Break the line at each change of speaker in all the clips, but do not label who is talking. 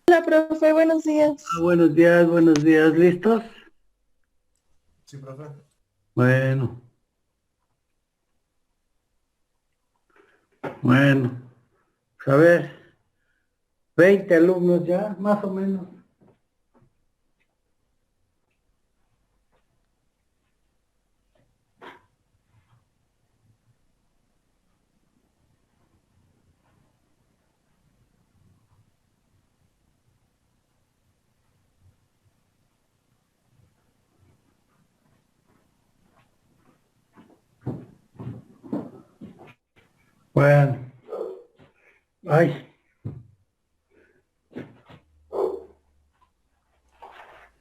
Hola, profe, buenos días.
Buenos días, ¿listos?
Sí, profe.
Bueno, bueno, pues a ver, 20 alumnos ya, más o menos. Bueno, ay,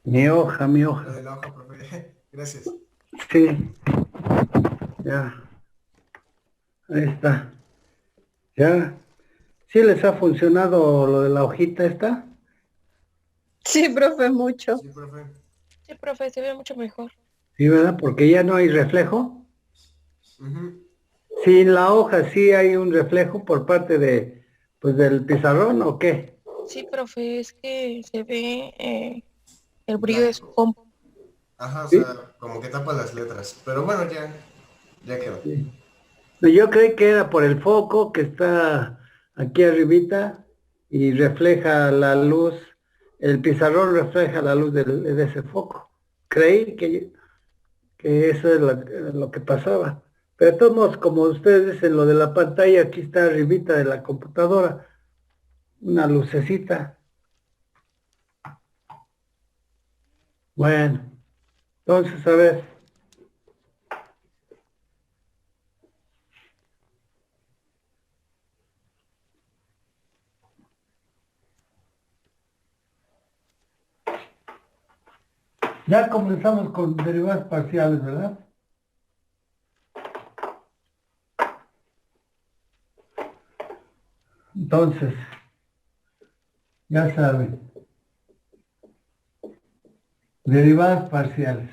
mi
Lo
hoja,
de la hoja, profe. Gracias.
sí, ya, ahí está, ya. ¿Sí les ha funcionado lo de la hojita esta?
Sí, profe, mucho.
Sí, profe.
Sí, profe, se ve mucho mejor.
Sí, ¿verdad? Porque ya no hay reflejo.
Ujú.
Sí, en la hoja sí hay un reflejo por parte de, pues, del pizarrón, ¿o qué?
Sí, profe, es que se ve el brillo de su
Blanco.
compu.
Ajá, o
Sí,
sea, como que tapa las letras. Pero bueno, ya quedó.
sí. No, yo creí que era por el foco que está aquí arribita y refleja la luz, el pizarrón refleja la luz de ese foco. Creí que eso es lo que pasaba. Pero de todos modos, como ustedes dicen, lo de la pantalla, aquí está arribita de la computadora, una lucecita. Bueno, entonces, a ver, ya comenzamos con derivadas parciales, ¿verdad? Entonces, ya saben, derivadas parciales.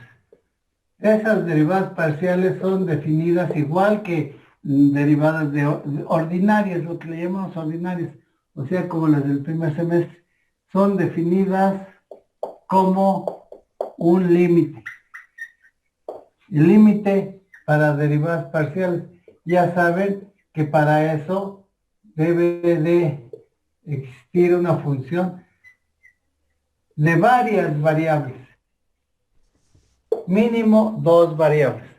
Esas derivadas parciales son definidas igual que derivadas de ordinarias, lo que le llamamos ordinarias, o sea, como las del primer semestre. Son definidas como un límite. El límite para derivadas parciales. Ya saben que para eso debe de existir una función de varias variables, mínimo dos variables.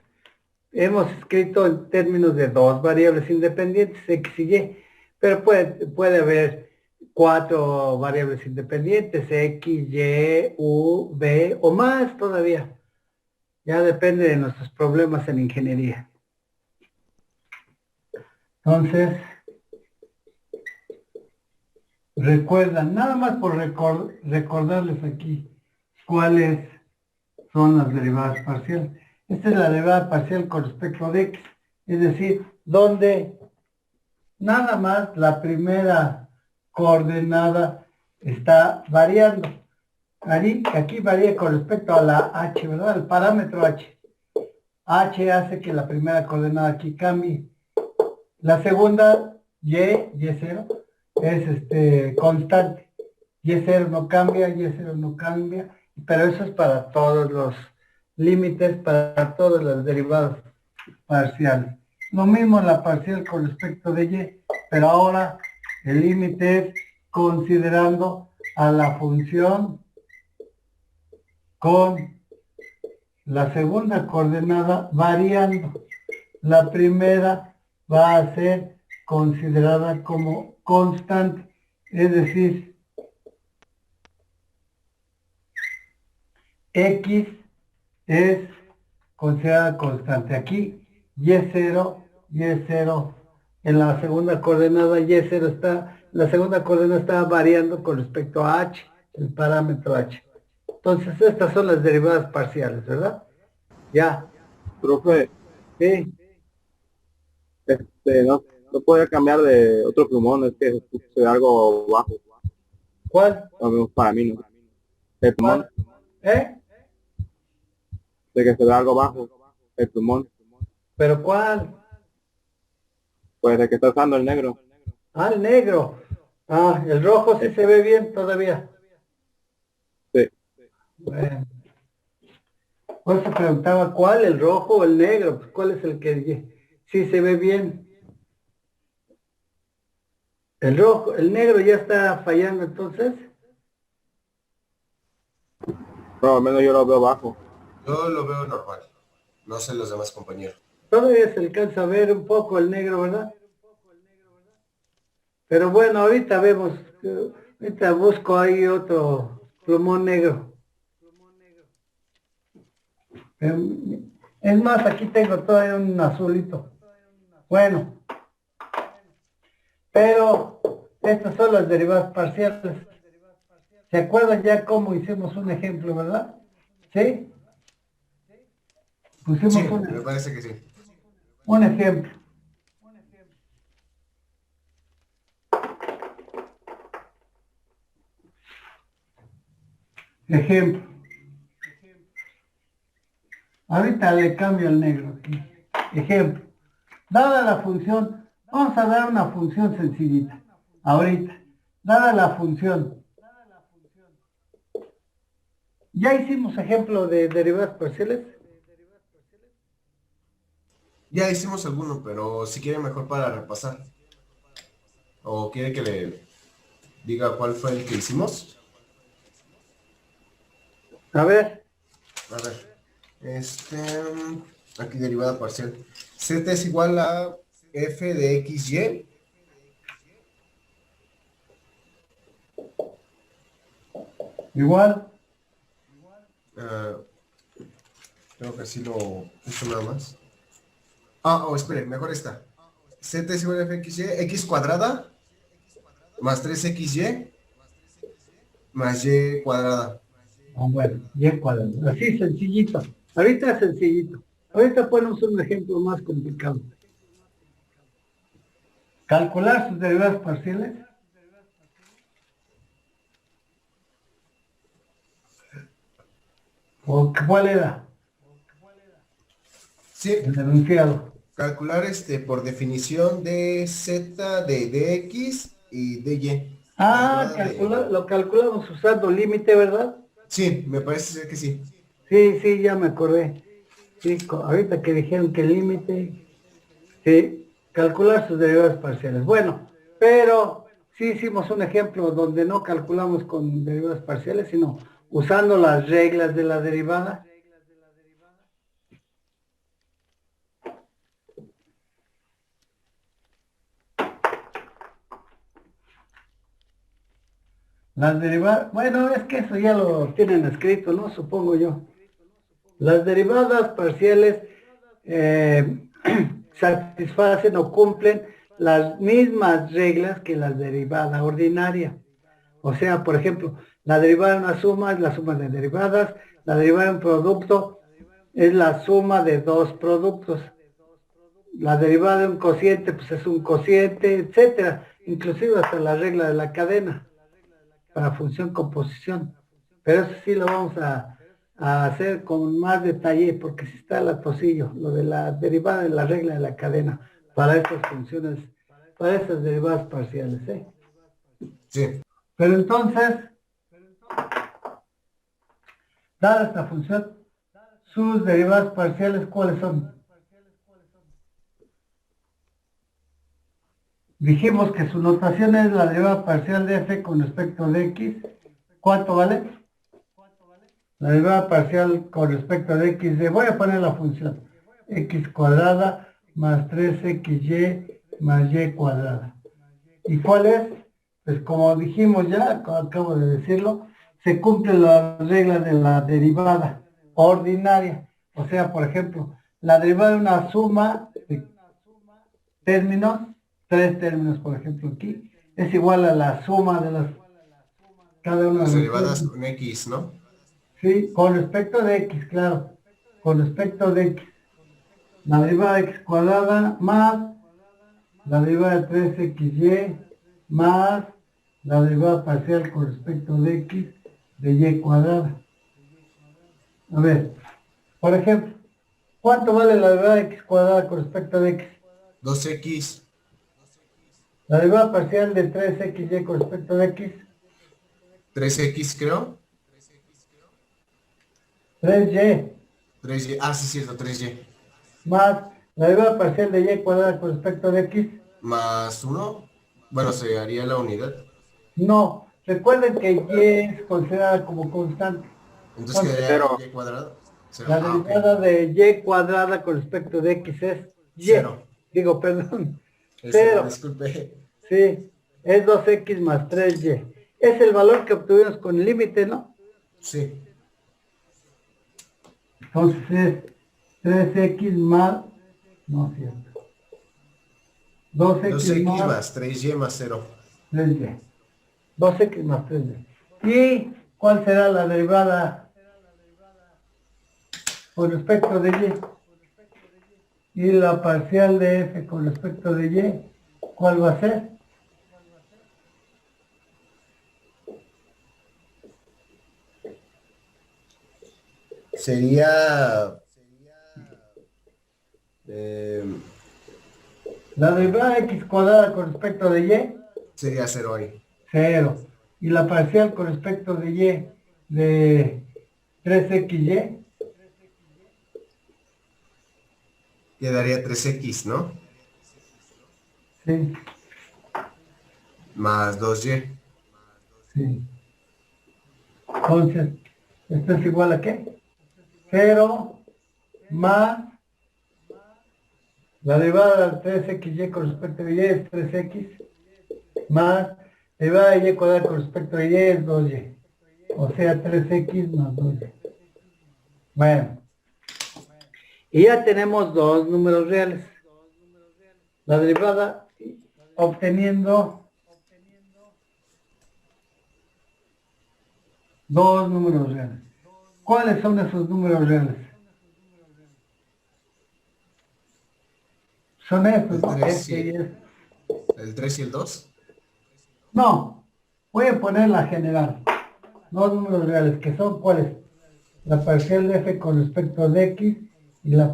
Hemos escrito en términos de dos variables independientes, X y Y, pero puede haber cuatro variables independientes, X, Y, U, B o más todavía. Ya depende de nuestros problemas en ingeniería. Entonces, recuerdan, nada más por recordarles aquí cuáles son las derivadas parciales. Esta es la derivada parcial con respecto de X, es decir, donde nada más la primera coordenada está variando. Aquí varía con respecto a la h, ¿verdad? El parámetro h. H hace que la primera coordenada aquí cambie. La segunda, y0, es constante. Y0 no cambia, y0 no cambia, pero eso es para todos los límites, para todas las derivadas parciales. Lo mismo en la parcial con respecto de y, pero ahora el límite es considerando a la función con la segunda coordenada variando. La primera va a ser considerada como constante, es decir, x es considerada constante. Aquí y0 en la segunda coordenada, y0 está, la segunda coordenada está variando con respecto a h, el parámetro h. Entonces, estas son las derivadas parciales, ¿verdad? Ya,
Profe,
¿sí?
no podía cambiar de otro plumón, es que se ve algo bajo,
¿Cuál?
al menos para mí, ¿no? El plumón,
¿Cuál? ¿Eh?
de que se ve algo bajo, el plumón,
¿Pero cuál?
pues de que está usando el negro.
Ah, el negro. Ah, el rojo sí se ve bien todavía.
Sí.
Bueno, por eso preguntaba cuál, el rojo o el negro, pues cuál es el que sí se ve bien. El rojo, el negro ya está fallando entonces.
No, al menos yo lo veo bajo.
Yo lo veo normal. No sé los demás compañeros.
Todavía se alcanza a ver un poco el negro, ¿verdad? Pero bueno, ahorita vemos, ahorita busco ahí otro plumón negro. Es más, aquí tengo todavía un azulito. Bueno, pero estas son las derivadas parciales. ¿Se acuerdan ya cómo hicimos un ejemplo, verdad? ¿Sí?
Sí,
Pusimos
me
un,
parece que sí.
un ejemplo. Ejemplo. Ahorita le cambio el negro aquí. Ejemplo. Dada la función, vamos a dar una función sencillita. Ahorita. Dada la función. Ya hicimos ejemplo de derivadas parciales.
Ya hicimos alguno, pero si quiere mejor para repasar. ¿O quiere que le diga cuál fue el que hicimos?
A ver,
A ver. Aquí derivada parcial. Z es igual a f de xy.
igual.
ah, Creo que así lo hizo nada más. Ah, espere, mejor está. Z es igual a fxy, x cuadrada más 3xy más y cuadrada.
Ah, bueno, y cuadrado. Así sencillito. Ahorita es sencillito. Ahorita ponemos un ejemplo más complicado. Calcular sus derivadas parciales. ¿O cuál era?
Sí,
El enunciado.
calcular por definición de z de dx y dy. La
Ah,
derivada de...
lo calculamos usando límite, ¿verdad?
Sí, me parece ser que sí.
Sí, sí, ya me acordé. Sí, ahorita que dijeron que el límite, sí, calcular sus derivadas parciales. Bueno, pero sí hicimos un ejemplo donde no calculamos con derivadas parciales, sino usando las reglas de la derivada. Las derivadas, bueno, es que eso ya lo tienen escrito, ¿no? Supongo yo. Las derivadas parciales eh, satisfacen o cumplen las mismas reglas que la derivada ordinaria. O sea, por ejemplo, la derivada de una suma es la suma de derivadas, la derivada de un producto es la suma de dos productos, la derivada de un cociente pues es un cociente, etcétera, inclusive hasta la regla de la cadena para función composición. Pero eso sí lo vamos a hacer con más detalle porque sí está el atosillo, lo de la derivada de la regla de la cadena para estas funciones, para estas derivadas parciales, ¿eh?
Sí.
Pero entonces, dada esta función, sus derivadas parciales, ¿cuáles son? Dijimos que su notación es la derivada parcial de f con respecto de x. ¿Cuánto vale? La derivada parcial con respecto de x de, voy a poner la función, x cuadrada más 3xy más y cuadrada. ¿Y cuál es? Pues como dijimos ya, acabo de decirlo, se cumplen las reglas de la derivada ordinaria. O sea, por ejemplo, la derivada de una suma de términos, tres términos, por ejemplo, aquí, es igual a la suma de cada uno
Las
de los
derivadas
términos.
con x, ¿no?
Sí, con respecto de x, claro. Con respecto de x. La derivada de x cuadrada más la derivada de 3xy más la derivada parcial con respecto de x de y cuadrada. A ver, por ejemplo, ¿cuánto vale la derivada de x cuadrada con respecto de x?
2x.
La derivada parcial de 3xy con respecto de x,
3x creo.
3y,
3y. Ah, sí, cierto, 3y.
más la derivada parcial de y cuadrada con respecto de x.
Más 1. Bueno, se haría la unidad.
No, recuerden que y es considerada como constante.
Entonces
Entonces,
quedaría
Cero.
y cuadrado. 0.
la
Ah, ok.
derivada de y cuadrada con respecto de x es y.
0.
Digo, perdón,
Es 0,
0.
disculpe.
Sí, es 2x más 3y. Es el valor que obtuvimos con el límite, ¿no?
Sí.
Entonces es 3x más, no es cierto, 2x
2x
más
más 3y más 0.
3y. 2x más 3y. ¿Y cuál será la derivada con respecto de y? Y la parcial de f con respecto de y, ¿cuál va a ser?
Sería... eh,
La derivada de x cuadrada con respecto de y,
sería 0 ahí.
0. Y la parcial con respecto de y de 3xy,
Quedaría 3x, ¿no?
sí,
Más 2y.
sí. Entonces, ¿esto es igual a qué? 0 más la derivada de 3xy con respecto de y es 3x más la derivada de y cuadrada con respecto de y es 2y. O sea, 3x más 2y. Bueno, y ya tenemos dos números reales. La derivada obteniendo dos números reales. ¿Cuáles son esos números reales? Son estos,
El
¿no?
3
Este y
y
este.
el 3 y el 2.
No, voy a poner la general. Dos números reales, que son ¿cuáles? La parcial de f con respecto de x y la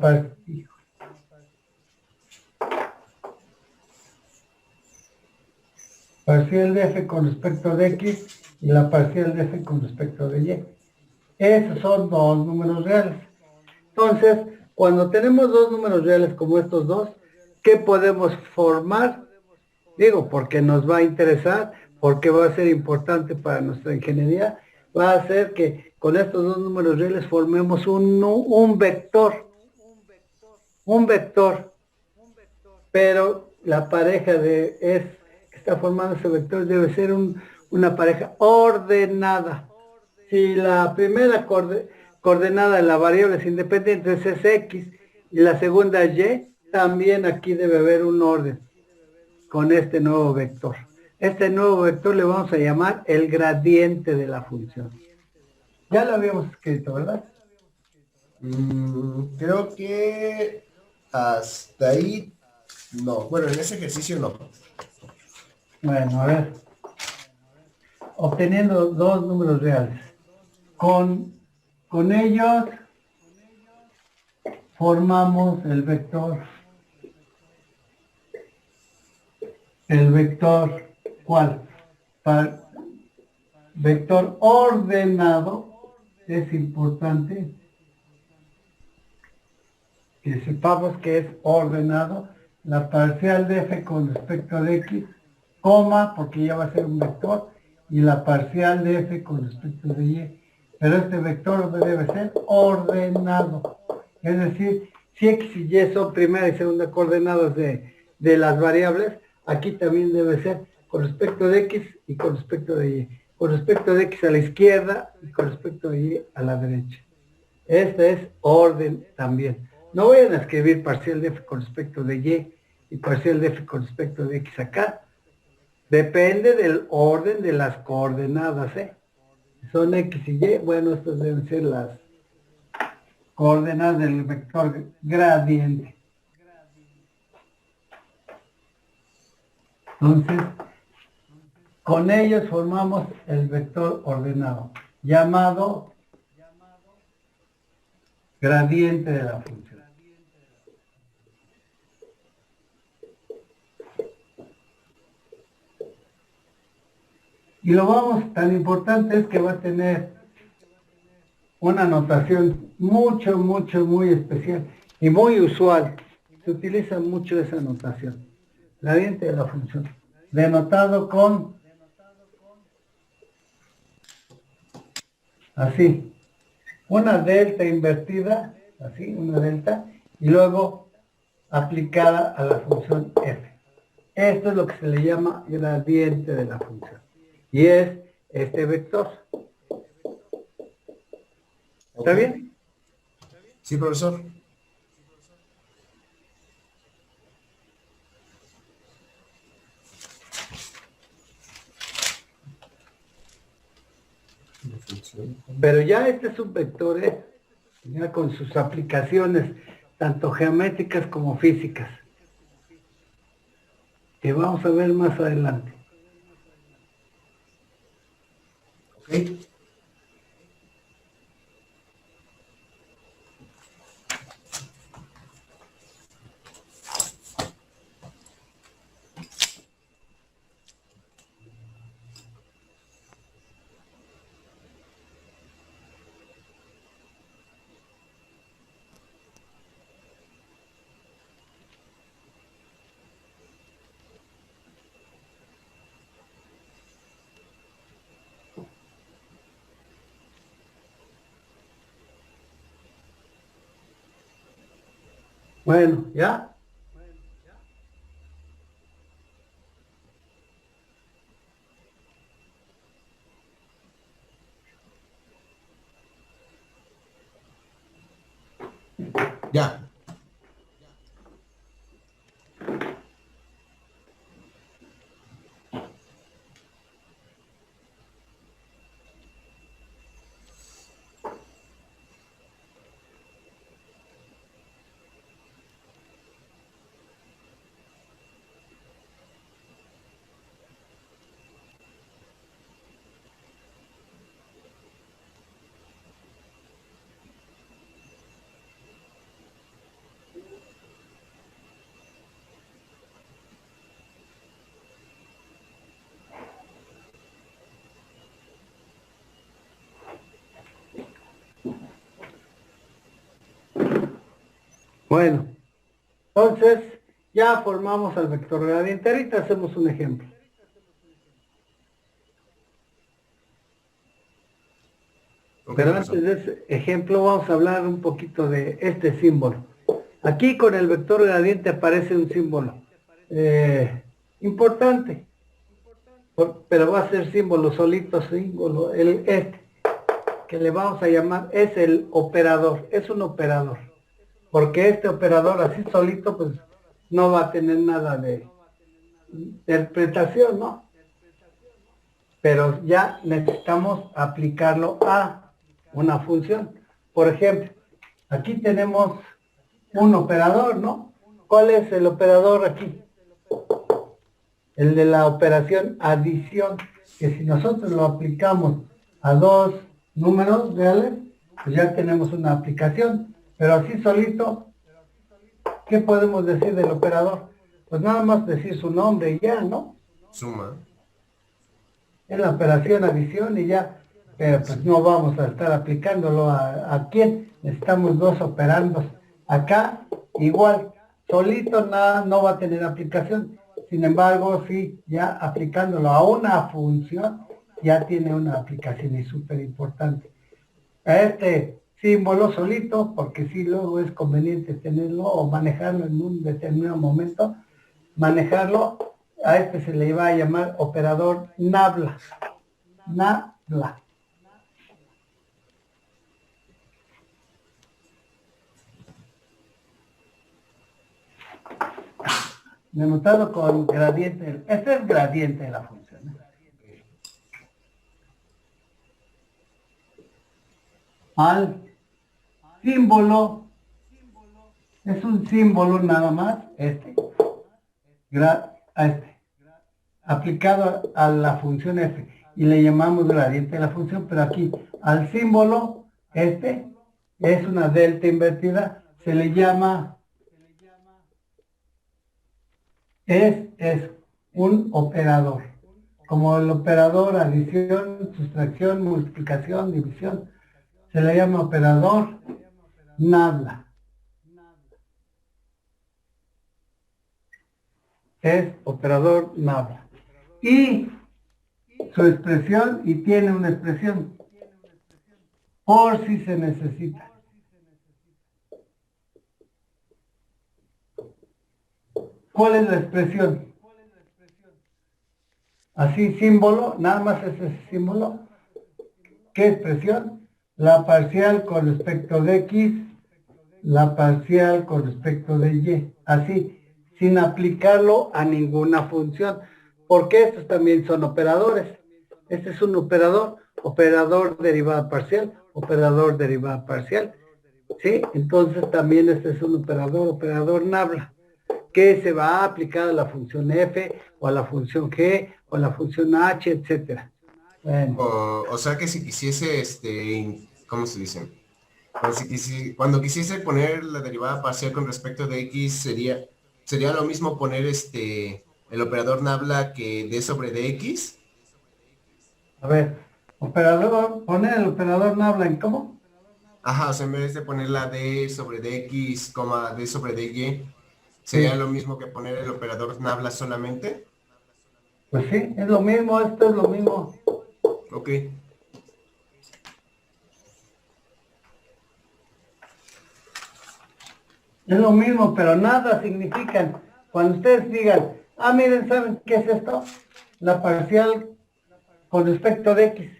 parcial de f con respecto de x y la parcial de f con respecto de y. Esos son dos números reales. Entonces, cuando tenemos dos números reales como estos dos, ¿qué podemos formar? Digo, porque nos va a interesar, porque va a ser importante para nuestra ingeniería, va a hacer que con estos dos números reales formemos un vector, pero la pareja que está formando ese vector debe ser una pareja ordenada. Si la primera coordenada de la variable es independiente, es x, y la segunda y, también aquí debe haber un orden con este nuevo vector. Este nuevo vector le vamos a llamar el gradiente de la función. Ya lo habíamos escrito, ¿verdad?
Creo que hasta ahí no. Bueno, en ese ejercicio no.
Bueno, a ver. Obteniendo dos números reales. Con ellos formamos el vector. El vector, ¿cuál? Vector ordenado. Es importante que sepamos que es ordenado. La parcial de f con respecto de x, coma, porque ya va a ser un vector, y la parcial de f con respecto de y. Pero este vector debe ser ordenado. Es decir, si x y y son primera y segunda coordenadas de las variables, aquí también debe ser con respecto de x y con respecto de y. Con respecto de x a la izquierda y con respecto de y a la derecha. Este es orden también. No vayan a escribir parcial de f con respecto de y parcial de f con respecto de x acá. Depende del orden de las coordenadas, ¿eh? Son x y y, bueno, estas deben ser las coordenadas del vector gradiente. Entonces, con ellos formamos el vector ordenado, llamado gradiente de la función. Y lo vamos, tan importante es que va a tener una notación muy especial y muy usual. Se utiliza mucho esa notación. Gradiente de la función. Denotado con así. Una delta invertida, así, una delta, y luego aplicada a la función f. Esto es lo que se le llama gradiente de la función. Y es este vector. ¿Está bien?
Sí, profesor.
Pero ya este subvector es, ya con sus aplicaciones, tanto geométricas como físicas, que vamos a ver más adelante.
Ok.
Bueno, ¿ya?
Ya.
Bueno, entonces ya formamos al vector gradiente. Ahorita hacemos un ejemplo.
Ok,
Pero
profesor.
antes de ese ejemplo vamos a hablar un poquito de este símbolo. Aquí con el vector gradiente aparece un símbolo importante, pero va a ser símbolo solito, símbolo, este, que le vamos a llamar, es el operador, es un operador. Porque este operador así solito, pues no va a tener nada de interpretación, ¿no? Pero ya necesitamos aplicarlo a una función. Por ejemplo, aquí tenemos un operador, ¿no? ¿Cuál es el operador aquí? El de la operación adición, que si nosotros lo aplicamos a dos números reales, pues ya tenemos una aplicación. Pero así solito, ¿qué podemos decir del operador? Pues nada más decir su nombre y ya, ¿no?
Suma.
Es la operación adición y ya, pero pues no vamos a estar aplicándolo a quién. Necesitamos dos operandos. Acá igual, solito nada, no va a tener aplicación. Sin embargo, sí, ya aplicándolo a una función, ya tiene una aplicación y súper importante. A este símbolo solito, porque sí luego es conveniente tenerlo o manejarlo en un determinado momento, manejarlo, a este se le va a llamar operador nabla. Nabla. Denotado con gradiente. Este es gradiente de la función. Al símbolo, es un símbolo nada más, este, a este, aplicado a la función f, y le llamamos gradiente de la función, pero aquí al símbolo, este, es una delta invertida, se le llama, es un operador. como el operador adición, sustracción, multiplicación, división. Se le llama operador nabla. Es operador nabla. Y su expresión, y tiene una expresión, por si se necesita. ¿Cuál es la expresión? Así, símbolo, nada más es ese símbolo. ¿Qué expresión? La parcial con respecto de X, la parcial con respecto de Y. Así, sin aplicarlo a ninguna función. Porque estos también son operadores. Este es un operador, operador derivada parcial, operador derivada parcial. ¿Sí? Entonces también este es un operador, operador nabla, que se va a aplicar a la función f, o a la función g, o a la función h, etcétera. Bueno,
O sea que si quisiese, ¿cómo se dice? Cuando quisiese poner la derivada parcial con respecto de x, sería lo mismo poner el operador nabla que d sobre dx.
a ver, operador, poner el operador nabla en cómo.
Ajá, o sea, en vez de poner la d sobre dx, d sobre dy, sería
Sí,
lo mismo que poner el operador nabla solamente.
pues sí, es lo mismo, esto es lo mismo.
Ok.
Es lo mismo, pero nada significan. Cuando ustedes digan, ah, miren, ¿saben qué es esto? La parcial con respecto de X.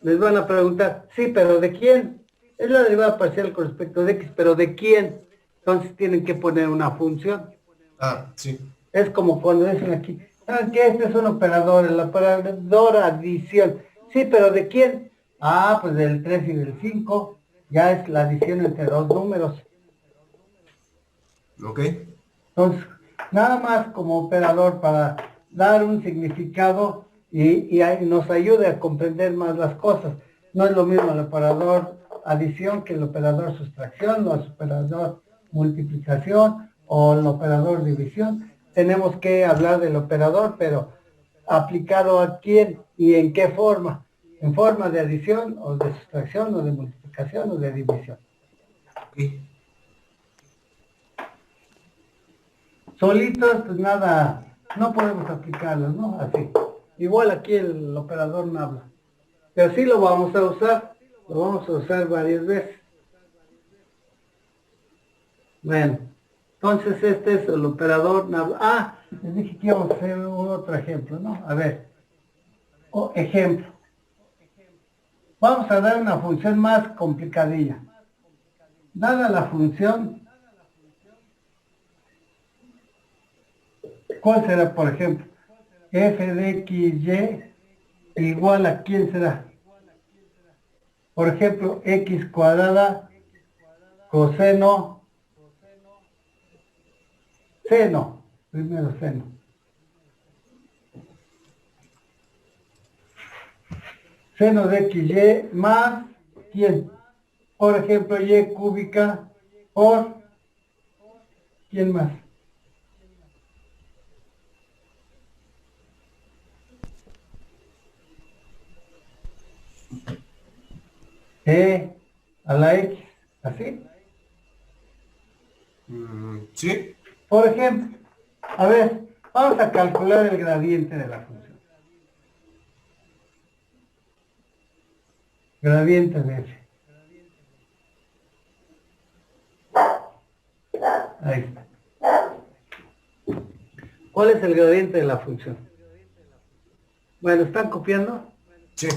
Les van a preguntar, sí, pero ¿de quién? Es la derivada parcial con respecto de X, pero ¿de quién? Entonces tienen que poner una función.
Ah, sí.
Es como cuando dicen aquí, ¿saben qué? Este es un operador, el operador adición. Sí, pero ¿de quién? Ah, pues del 3 y del 5. Ya es la adición entre dos números.
Ok.
Entonces, nada más como operador para dar un significado y nos ayude a comprender más las cosas. No es lo mismo el operador adición que el operador sustracción, o el operador multiplicación o el operador división. Tenemos que hablar del operador, pero aplicado a quién y en qué forma. En forma de adición o de sustracción o de multiplicación o de división.
Ok.
Solitos, pues nada, no podemos aplicarlos, ¿no? Así. Igual aquí el operador no habla. Pero sí lo vamos a usar varias veces. Bueno, entonces este es el operador nabla. Ah, les dije que íbamos a hacer otro ejemplo, ¿no? A ver, ejemplo. Vamos a dar una función más complicadilla. Dada la función, ¿cuál será, por ejemplo? F de x, y igual a quién será. Por ejemplo, x cuadrada coseno, seno, primero seno. Seno de xy más, ¿quién? Por ejemplo, y cúbica por, ¿quién más? E a la x, ¿así?
Sí.
Por ejemplo, a ver, vamos a calcular el gradiente de la función. Gradiente de f. Ahí está. ¿Cuál es el gradiente de la función? Bueno, ¿están copiando?
Sí.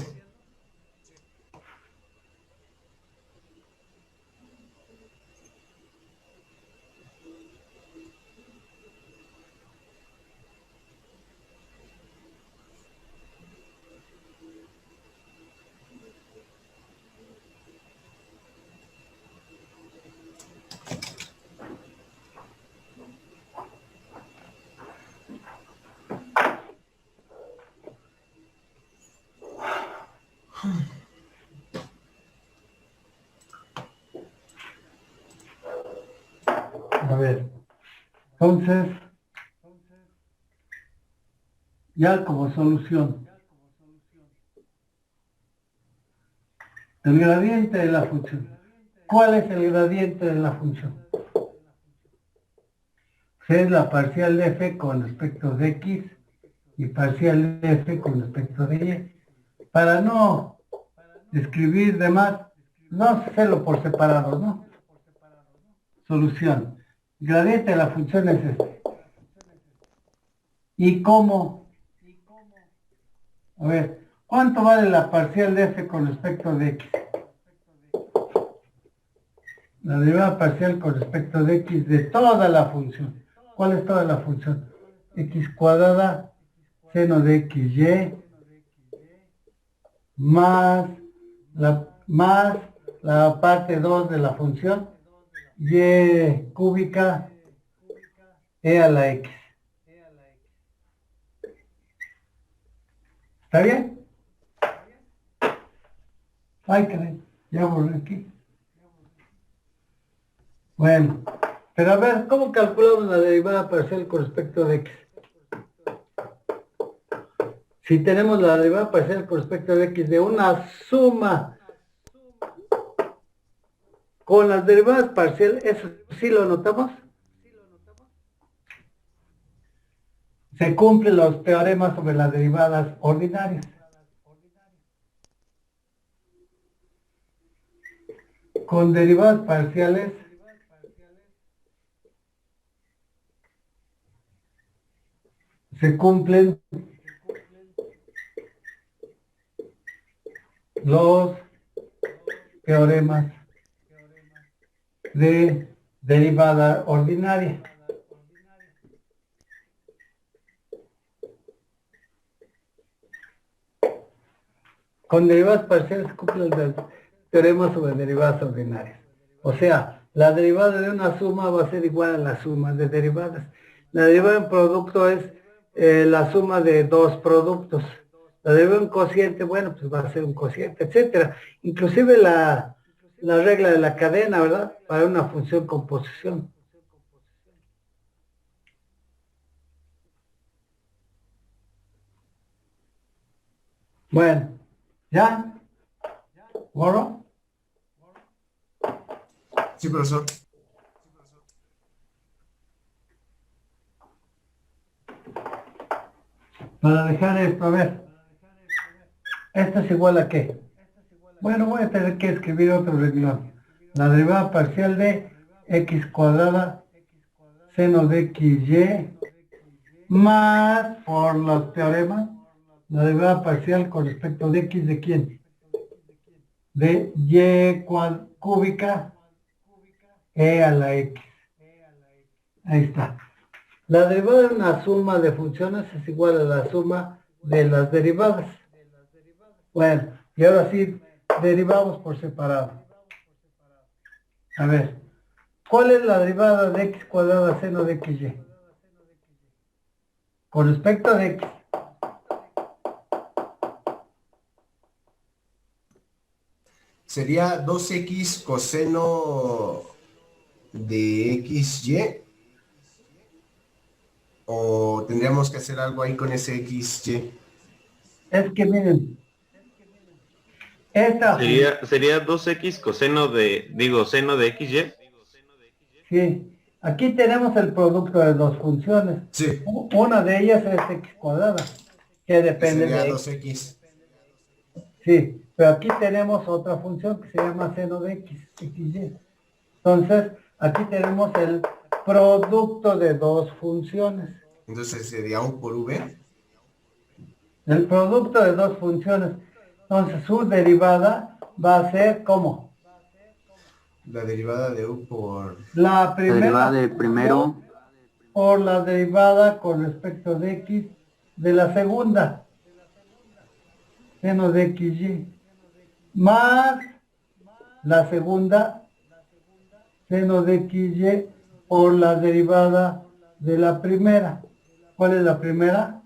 A ver, entonces, ya como solución. El gradiente de la función. ¿Cuál es el gradiente de la función? Es la parcial de f con respecto de x y parcial de f con respecto de y. Para no escribir demás, no hacerlo por separado, ¿no? Solución. El gradiente de la función es este. ¿Y cómo? A ver, ¿cuánto vale la parcial de f con respecto de x? La derivada parcial con respecto de x de toda la función. ¿Cuál es toda la función? X cuadrada seno de xy más la parte 2 de la función y cúbica e a la x. ¿Está bien? Ay, caray, ya borré aquí. Bueno, pero a ver, ¿cómo calculamos la derivada parcial con respecto de x? Si tenemos la derivada parcial con respecto de x de una suma con las derivadas parciales, ¿eso sí lo notamos? Se cumplen los teoremas sobre las derivadas ordinarias. Con derivadas parciales se cumplen los teoremas de derivada ordinaria. Con derivadas parciales se cumplen los teoremas sobre derivadas ordinarias. O sea, la derivada de una suma va a ser igual a la suma de derivadas. La derivada de un producto es la suma de dos productos. La derivada de un cociente, bueno, pues va a ser un cociente, etcétera. Inclusive la regla de la cadena, ¿verdad? Para una función con posición. Bueno, ¿ya? ¿Borro?
Sí, profesor.
Para dejar esto, a ver. ¿Esto es igual a qué? Bueno, voy a tener que escribir otro renglón. La derivada parcial de x cuadrada seno de xy más, por los teoremas, la derivada parcial con respecto de x de quién? De y cúbica e a la x. Ahí está. La derivada de una suma de funciones es igual a la suma de las derivadas. Bueno, y ahora sí, derivamos por separado. A ver, ¿cuál es la derivada de x cuadrada seno de xy? Con respecto de x.
Sería 2x coseno de xy. ¿O tendríamos que hacer algo ahí con ese xy?
Es que miren, esta
Sería 2x coseno seno de xy.
sí, aquí tenemos el producto de dos funciones.
Sí.
Una de ellas es x cuadrada, que depende
Sería
de
2x.
Sí, pero aquí tenemos otra función que se llama seno de x, xy. Entonces, aquí tenemos el producto de dos funciones.
Entonces sería u por v.
El producto de dos funciones. Entonces, su derivada va a ser ¿cómo?
La derivada de u por...
La primera
derivada del primero
por la derivada con respecto de x de la segunda. Seno de xy. Más la segunda seno de xy por la derivada de la primera. ¿Cuál es la primera?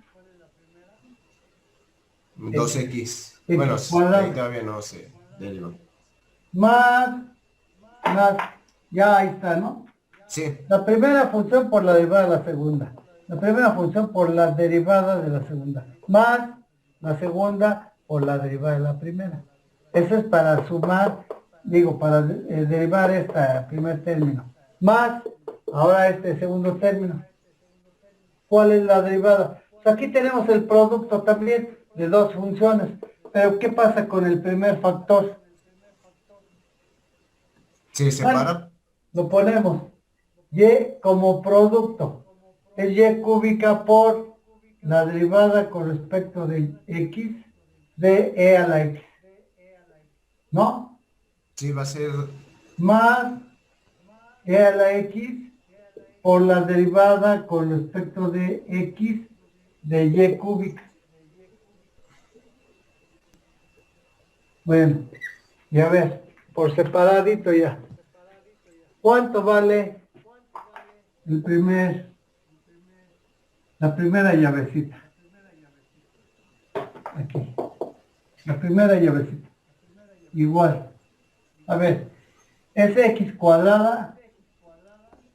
2x.
X
Bueno,
cuadrado.
ahí todavía no se deriva.
Más, ya ahí está, ¿no?
Sí.
La primera función por la derivada de la segunda. La primera función por la derivada de la segunda, más la segunda por la derivada de la primera. Eso es para sumar, digo, para derivar este primer término. Más, ahora este segundo término. ¿Cuál es la derivada? Pues aquí tenemos el producto también de dos funciones. Pero ¿qué pasa con el primer factor?
Se separa.
Lo ponemos y como producto. Es y cúbica por la derivada con respecto de x de e a la x. ¿No?
Sí, va a ser
Más e a la x por la derivada con respecto de x de y cúbica. Bueno, y a ver, por separadito ya. ¿Cuánto vale la primera llavecita? Aquí. La primera llavecita. Igual. A ver, es x cuadrada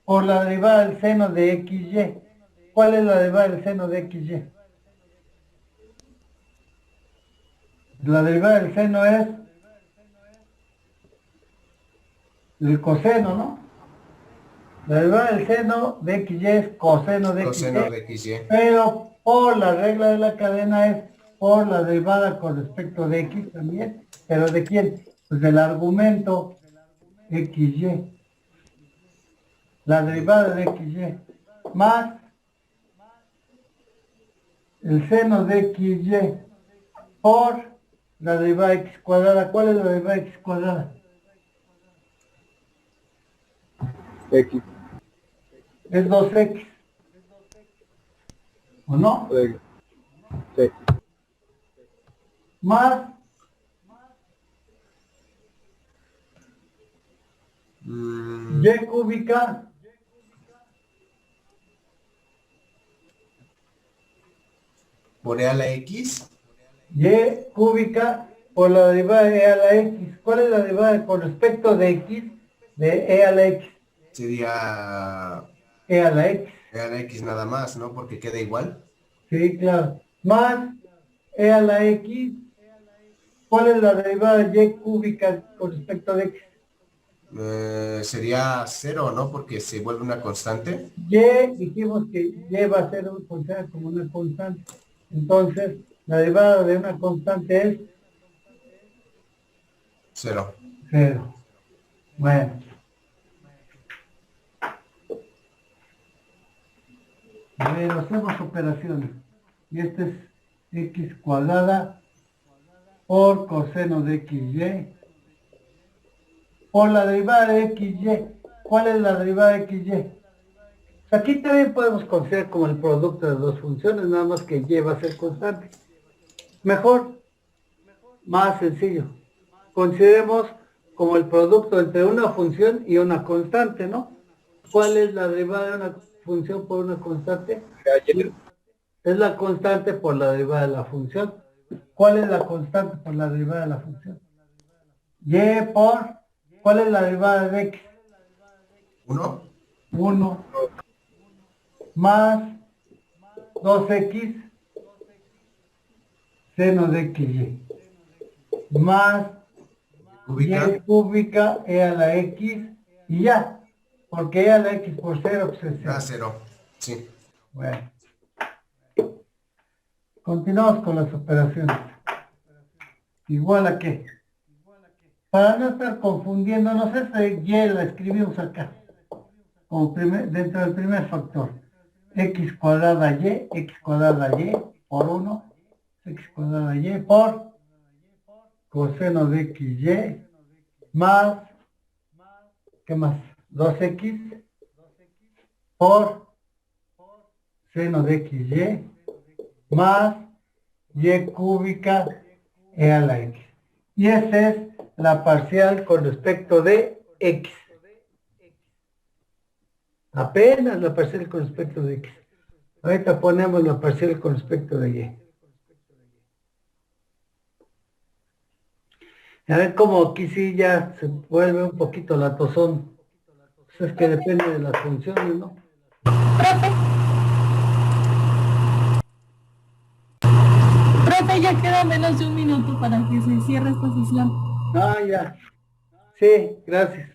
por la derivada del seno de xy. ¿Cuál es la derivada del seno de xy? La derivada del seno es el coseno, ¿no? La derivada del seno de xy es coseno de
coseno
xy,
de XY.
pero por la regla de la cadena es por la derivada con respecto de x también. ¿Pero de quién? Pues del argumento xy. La derivada de xy más el seno de xy por la derivada de x cuadrada. ¿Cuál es la derivada de x cuadrada?
X.
Es 2x. ¿O no?
Sí.
Más y cúbica
Por E a la X.
y cúbica por la derivada de e a la x. ¿Cuál es la derivada con respecto de x de e a la x?
Sería
E a la x.
E a la X nada más, ¿no? Porque queda igual.
Sí, claro. Más e a la x. ¿Cuál es la derivada de y cúbica con respecto de x?
Sería 0, ¿no? Porque se vuelve una constante.
Y dijimos que y va a ser considerada como una constante. Entonces, la derivada de una constante es
0.
0. Bueno. A ver, hacemos operaciones. Y este es x cuadrada por coseno de xy por la derivada de xy. ¿Cuál es la derivada de xy? Aquí también podemos considerar como el producto de dos funciones, nada más que y va a ser constante. Mejor, más sencillo. Consideremos como el producto entre una función y una constante, ¿no? ¿Cuál es la derivada de una función por una constante? Es la constante por la derivada de la función. ¿Cuál es la constante por la derivada de la función? Y por, ¿cuál es la derivada de x?
1.
1 más 2x seno de xy más
Cúbica.
y cúbica e a la x y ya, porque e a la x por 0 pues es 0.
0. Sí.
Bueno. Continuamos con las operaciones. ¿Igual a qué? Para no estar confundiéndonos, esta y la escribimos acá, como dentro del primer factor. X cuadrada y por 1, x cuadrada y por coseno de xy más, ¿qué más? 2x por seno de xy más y cúbica e a la x. Y esa es la parcial con respecto de x. Apenas la parcial con respecto de x. Ahorita ponemos la parcial con respecto de y. A ver cómo aquí sí ya se vuelve un poquito latosón. Pues es que depende de las funciones, ¿no?
Profe,
queda menos de un minuto para que se cierre esta sesión.
Ah, ya. Sí, gracias.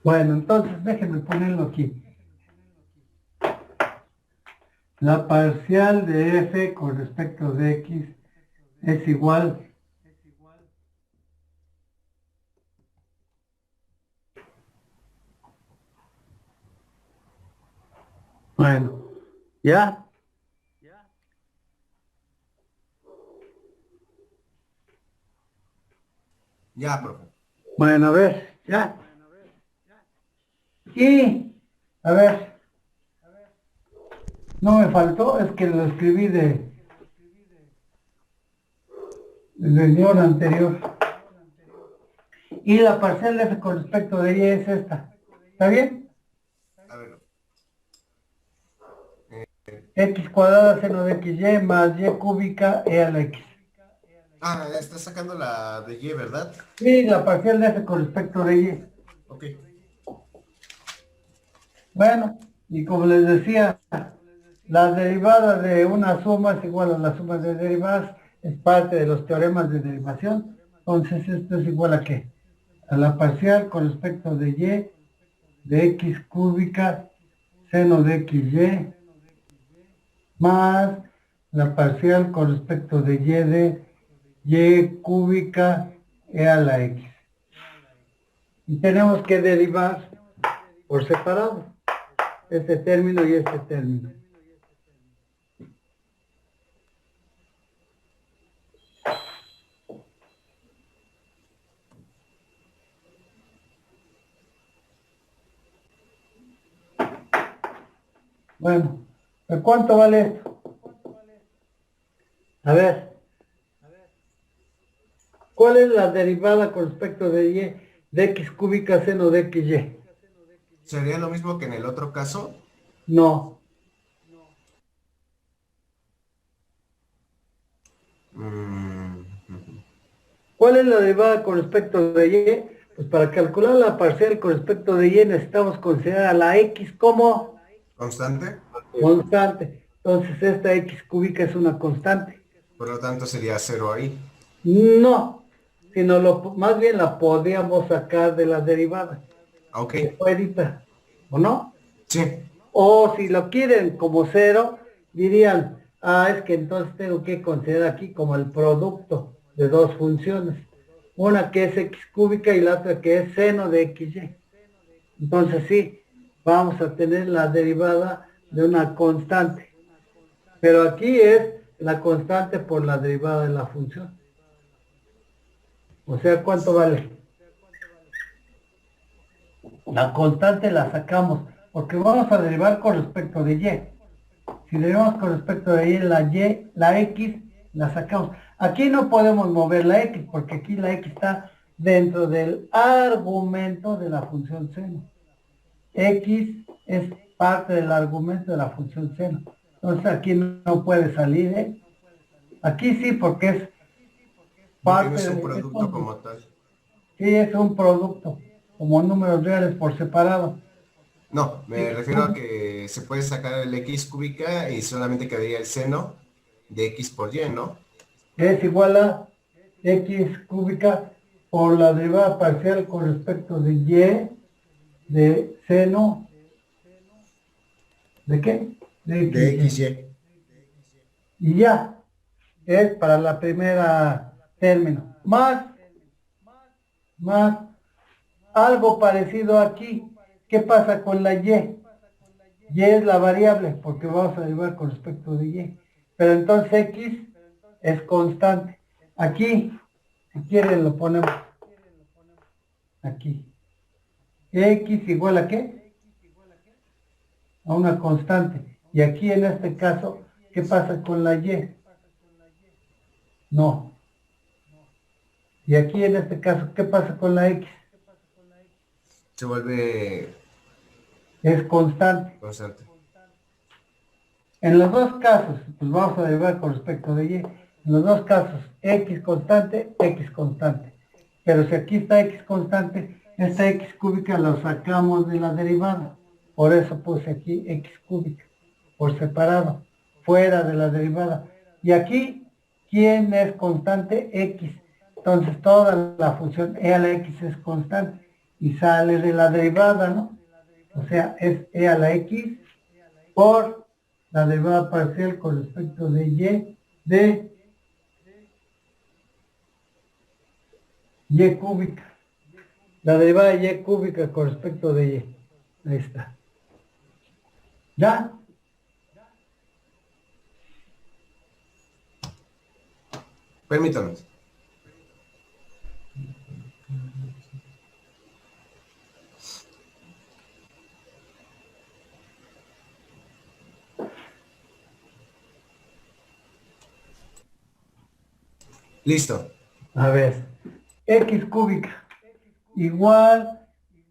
Bueno, entonces déjenme ponerlo aquí. La parcial de f con respecto de x es igual bueno, ¿ya?
Ya, profe.
Bueno, a ver, ¿ya? Y, a ver, no me faltó, es que lo escribí del renglón anterior. Y la parcial de f con respecto de y es esta. ¿Está bien?
A ver.
X cuadrada seno de xy más y cúbica e a la x.
Ah, estás sacando la de Y, ¿verdad?
Y la parcial de f con respecto de y.
Ok.
Bueno, y como les decía, la derivada de una suma es igual a la suma de derivadas, es parte de los teoremas de derivación. Entonces esto es igual a ¿qué? A la parcial con respecto de y de x cúbica seno de xy más la parcial con respecto de y cúbica e a la x. Y tenemos que derivar por separado este término y este término. Bueno, ¿cuánto vale esto? A ver, ¿cuál es la derivada con respecto de y de x cúbica seno de xy?
¿Sería lo mismo que en el otro caso?
No.
Mm,
¿Cuál es la derivada con respecto de y? Pues para calcular la parcial con respecto de y necesitamos considerar a la x como
¿Constante?
constante. Entonces esta x cúbica es una constante.
Por lo tanto sería 0 ahí.
No, sino más bien la podríamos sacar de la derivada.
Ok.
Se puede, ¿o no?
Sí.
O si lo quieren como cero, dirían, es que entonces tengo que considerar aquí como el producto de dos funciones. Una que es x cúbica y la otra que es seno de xy. Entonces sí, vamos a tener la derivada de una constante. Pero aquí es la constante por la derivada de la función. O sea, ¿cuánto vale? La constante la sacamos, porque vamos a derivar con respecto de y. Si derivamos con respecto de la x, la sacamos. Aquí no podemos mover la x, porque aquí la x está dentro del argumento de la función seno. X es parte del argumento de la función seno. Entonces aquí no puede salir, ¿eh? Aquí sí, porque es
Porque no
parte
es un
de...
producto como tal.
Sí, es un producto, como números reales por separado.
No, me refiero a que se puede sacar el x cúbica y solamente quedaría el seno de x por y, ¿no?
Es igual a x cúbica por la derivada parcial con respecto de y de seno, ¿de qué? De
De
xy.
xy.
Y ya, es para la primera término. Más algo parecido aquí. ¿Qué pasa con la y? Y es la variable, porque vamos a derivar con respecto de y. Pero entonces x es constante. Aquí, si quieren, lo ponemos aquí. X igual a ¿qué? A una constante. Y aquí en este caso, ¿qué pasa con la y? No. Y aquí en este caso, ¿qué pasa con la x?
se vuelve
es constante.
constante.
En los dos casos, pues vamos a derivar con respecto de y. En los dos casos, x constante, x constante. Pero si aquí está x constante, esta x cúbica lo sacamos de la derivada. Por eso puse aquí x cúbica, por separado, fuera de la derivada. Y aquí, ¿quién es constante? X. Entonces toda la función e a la x es constante y sale de la derivada, ¿no? O sea, es e a la x por la derivada parcial con respecto de y cúbica. La derivada de y cúbica con respecto de y. Ahí está. ¿Ya?
Permítame. Listo.
A ver, x cúbica igual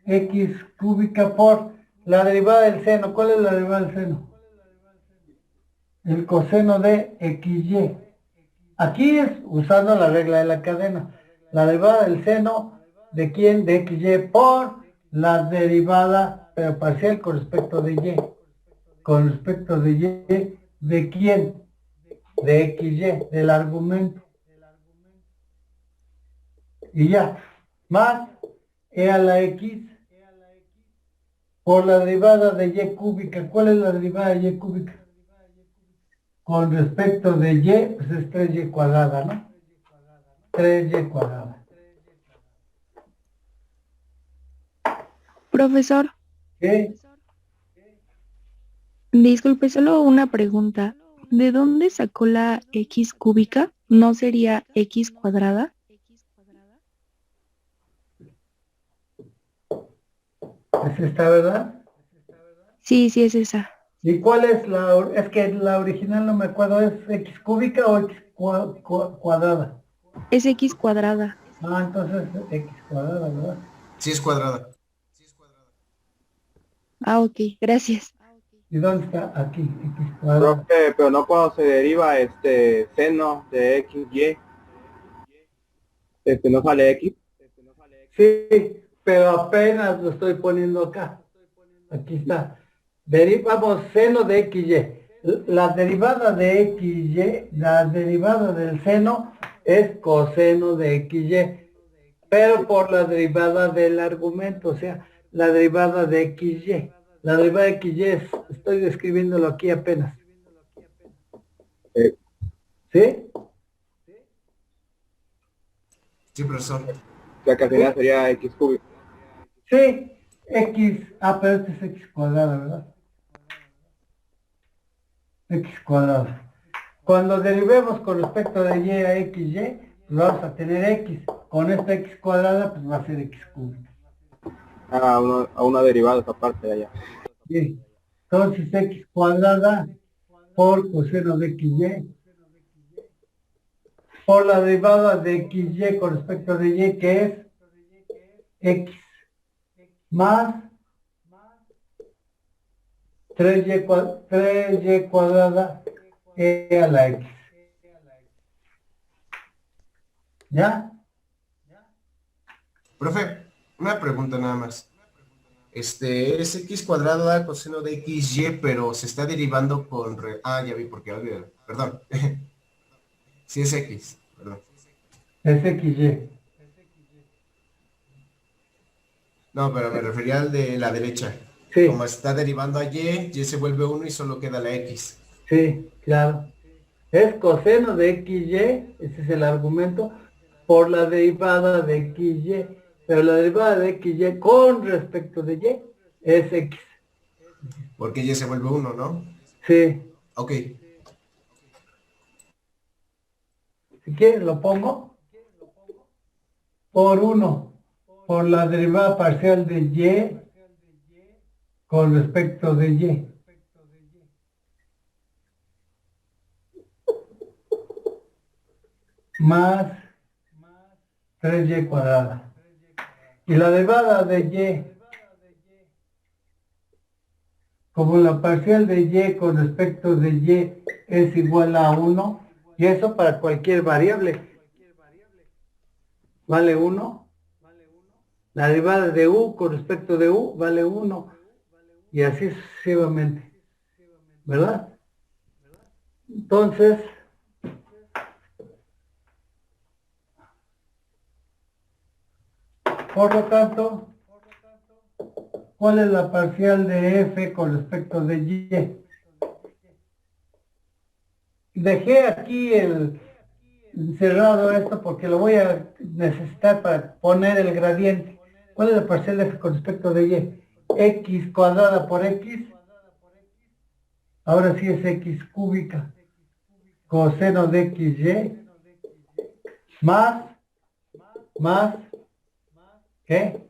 x cúbica por la derivada del seno. ¿Cuál es la derivada del seno? El coseno de xy. Aquí es usando la regla de la cadena. La derivada del seno de quién? De xy por la derivada, pero parcial con respecto de y. Con respecto de y, ¿de quién? De xy, del argumento. Y ya, más e a la x por la derivada de y cúbica. ¿Cuál es la derivada de y cúbica? Con respecto de y, pues es 3y cuadrada, ¿no? 3y cuadrada.
Profesor,
¿Qué?
disculpe, solo una pregunta. ¿De dónde sacó la x cúbica? ¿No sería x cuadrada?
¿Es esta, verdad?
Sí, sí es esa.
¿Y cuál es es que la original no me acuerdo, ¿es x cúbica o x cuadrada?
Es x cuadrada.
Ah, entonces x cuadrada, ¿verdad?
Sí es cuadrada.
Ah, ok, gracias.
¿Y dónde está? Aquí, x cuadrada.
Profe, pero no cuando se deriva seno de x, y, no sale x.
Sí, pero apenas lo estoy poniendo acá. Aquí está. Derivamos seno de xy. La derivada de xy, la derivada del seno es coseno de xy, pero por la derivada del argumento, o sea, la derivada de xy. La derivada de xy estoy describiéndolo aquí apenas.
Eh,
¿Sí?
Sí, profesor.
o sea que al final sería x cúbico.
Sí, x, pero este es x cuadrada, ¿verdad? X cuadrado. Cuando derivemos con respecto de y a xy, pues vamos a tener x. Con esta x cuadrada, pues va a ser x cúbica.
A una derivada esa parte de allá.
Bien. Entonces x cuadrada por coseno de xy por la derivada de xy con respecto de y, que es x más 3y cuadrada e a la x. ¿Ya?
Profe, una pregunta nada más. Es x cuadrada coseno de xy, pero se está derivando con... ya vi por qué, olvídalo. Perdón. Sí es x, perdón.
Es xy.
No, pero me refería al de la derecha.
Sí.
Como está derivando a y se vuelve 1 y solo queda la x.
Sí, claro. Es coseno de xy, ese es el argumento, por la derivada de xy. Pero la derivada de xy con respecto de y es x.
Porque y se vuelve 1, ¿no?
Sí.
Ok.
Si quieres lo pongo por 1, por la derivada parcial de y con respecto de y. Más 3y cuadrada. Y la derivada de y como la parcial de y con respecto de y es igual a 1, y eso para cualquier variable, vale 1. La derivada de u con respecto de u vale 1, y así sucesivamente, ¿verdad? Entonces, por lo tanto, ¿cuál es la parcial de f con respecto de y? Dejé aquí encerrado esto porque lo voy a necesitar para poner el gradiente. ¿Cuál es la parcial de f con respecto de y? X cuadrada por x, ahora sí es x cúbica, coseno de xy, más, ¿qué?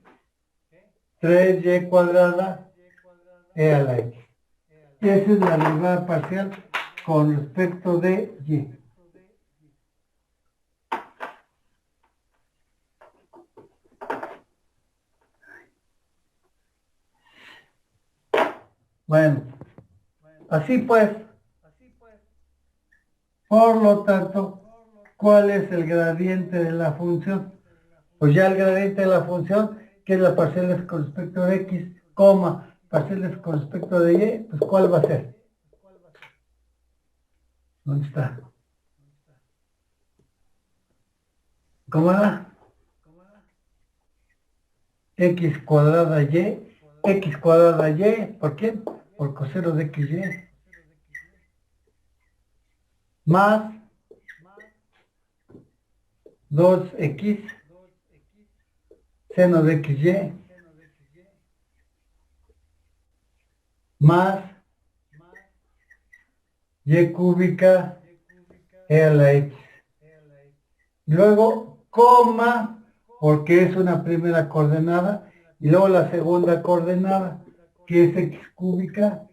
3y cuadrada e a la x. Y esa es la derivada parcial con respecto de y. Bueno, así pues, por lo tanto, ¿cuál es el gradiente de la función? Pues ya el gradiente de la función, que es la parcial de f con respecto de x, coma, parcial de f con respecto de y, pues ¿cuál va a ser? ¿Dónde está? ¿Cómo era? X cuadrada y, ¿por quién? Por coseno de xy, más 2x seno de xy, más y cúbica e a la x. Luego, coma, porque es una primera coordenada, y luego la segunda coordenada, que es x cúbica,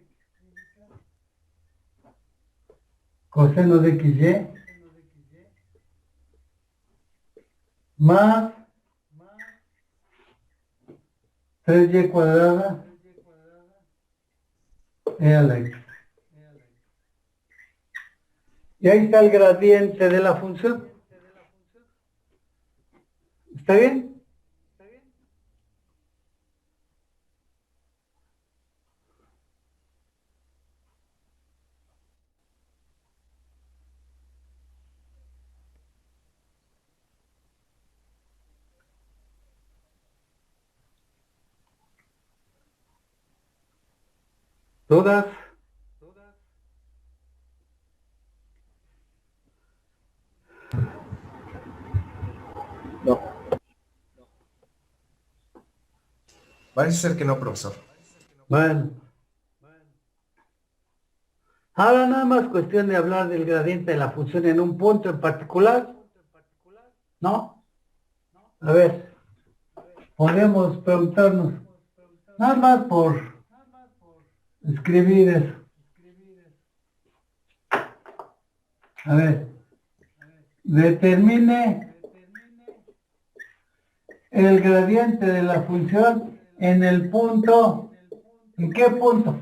coseno de xy, más 3y cuadrada e a la x. Y ahí está el gradiente de la función. ¿Está bien? ¿Dudas?
No.
Parece ser que no, profesor.
Bueno. Ahora nada más cuestión de hablar del gradiente de la función en un punto en particular, ¿no? A ver, podemos preguntarnos, nada más por escribir eso. A ver, determine el gradiente de la función en el punto, ¿en qué punto?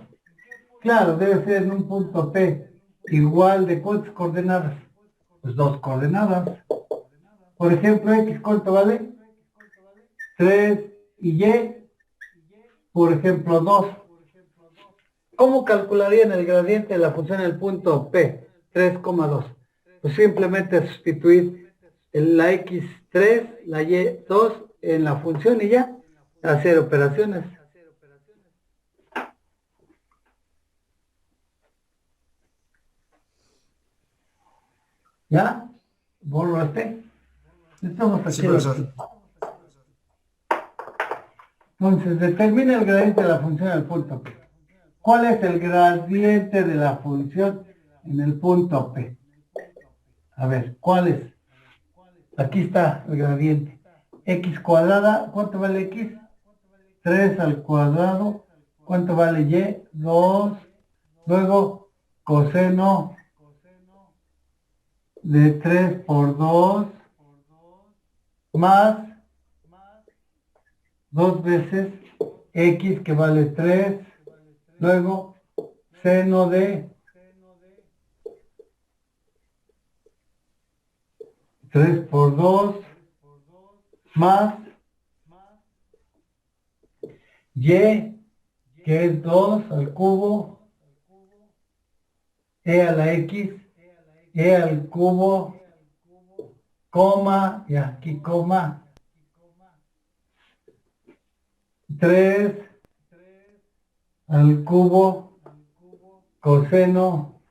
Claro, debe ser en un punto P, igual de ¿cuántas coordenadas? Pues 2 coordenadas. Por ejemplo, X, ¿cuánto vale? 3 y Y, por ejemplo, 2. ¿Cómo calcularían el gradiente de la función en el punto P? 3,2. Pues simplemente sustituir la X3, la Y2 en la función y ya, hacer operaciones. ¿Ya? Borro este. Estamos aquí.
Sí, profesor.
Entonces, determina el gradiente de la función en el punto P. ¿Cuál es el gradiente de la función en el punto P? A ver, ¿cuál es? Aquí está el gradiente. X cuadrada, ¿cuánto vale X? 3 al cuadrado. ¿Cuánto vale Y? 2. Luego, coseno de 3 por 2 más 2 veces X que vale 3. Luego, seno de 3 por 2 más y, que es 2 al cubo, e a la x, e al cubo, coma, y aquí coma, 3 al cubo, coseno,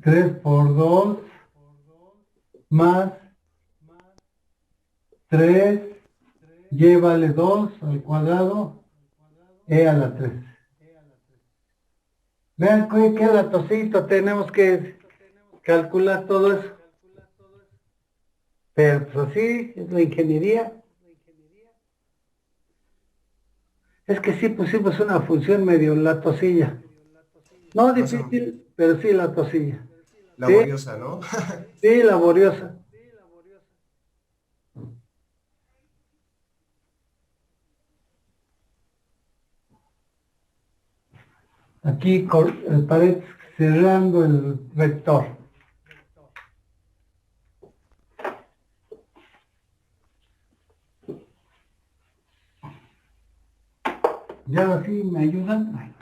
3 por 2 más 3, y vale 2 al cuadrado, e a la 3. Vean qué datosito, tenemos que calcular todo eso. Pero pues así es la ingeniería. Es que sí pusimos una función medio latosilla. No difícil, pero sí latosilla.
Laboriosa, ¿no?
Sí, laboriosa. Aquí el pared cerrando el vector. Y ahora sí me ayudan.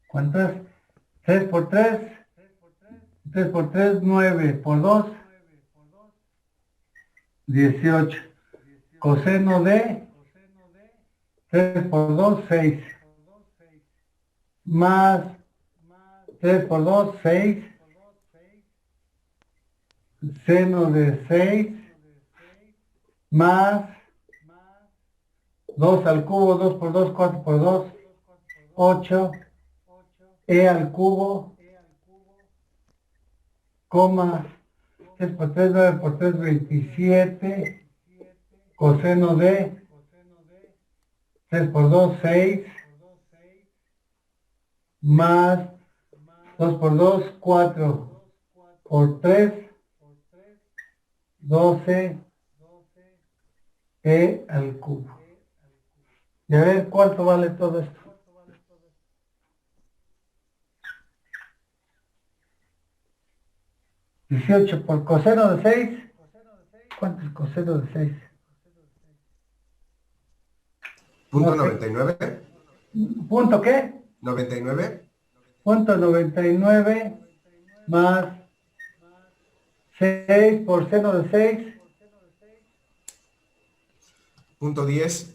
¿Cuánto es? 3 por 3. 3 por 3, 9 por 2. 18. Coseno de 3 por 2, 6. Más 3 por 2, 6. Seno de 6. Más 2 al cubo, 2 por 2, 4 por 2, 8. E al cubo, coma, 3 por 3, 9 por 3, 27. Coseno de 3 por 2, 6. Más 2 por 2, 4 por 3, 12. E al cubo. Y a ver cuánto vale todo esto. 18 por coseno de 6. ¿Cuánto es coseno de 6?
Punto
No sé.
99.
¿Punto qué?
99.
Punto 99 más 6 por seno de 6.
Punto 10.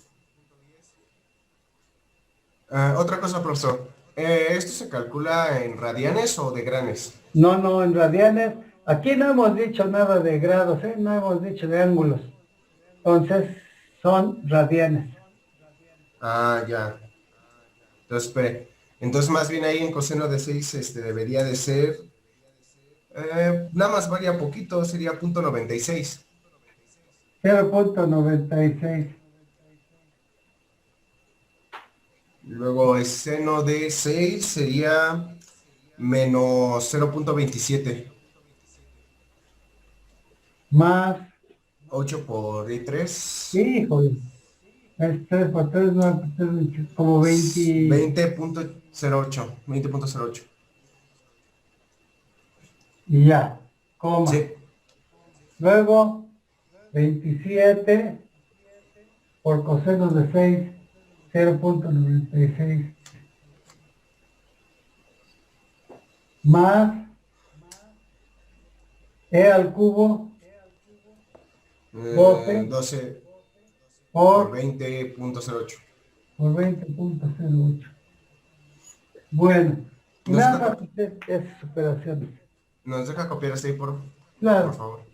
Otra cosa, profesor. ¿Esto se calcula en radianes o de granes?
No, en radianes. Aquí no hemos dicho nada de grados, ¿eh? No hemos dicho de ángulos. Entonces, son radianes.
Ah, ya. Entonces, espere. Entonces, más bien ahí en coseno de 6 debería de ser... nada más varía poquito, sería punto 96.
0.96.
Luego el seno de 6 sería menos 0.27.
Más,
8 por 3.
híjole, es 3 por 3, 9 por 3, como 20.
20.08. 20.08.
Y ya, coma.
Sí.
Luego, 27 por coseno de 6, 0.96. Más e al cubo, 12
12 por
por
20.08.
20.08. Bueno, y
Nos
nada
deja,
más esas operaciones.
nos deja copiar este ahí, por
Claro.
favor.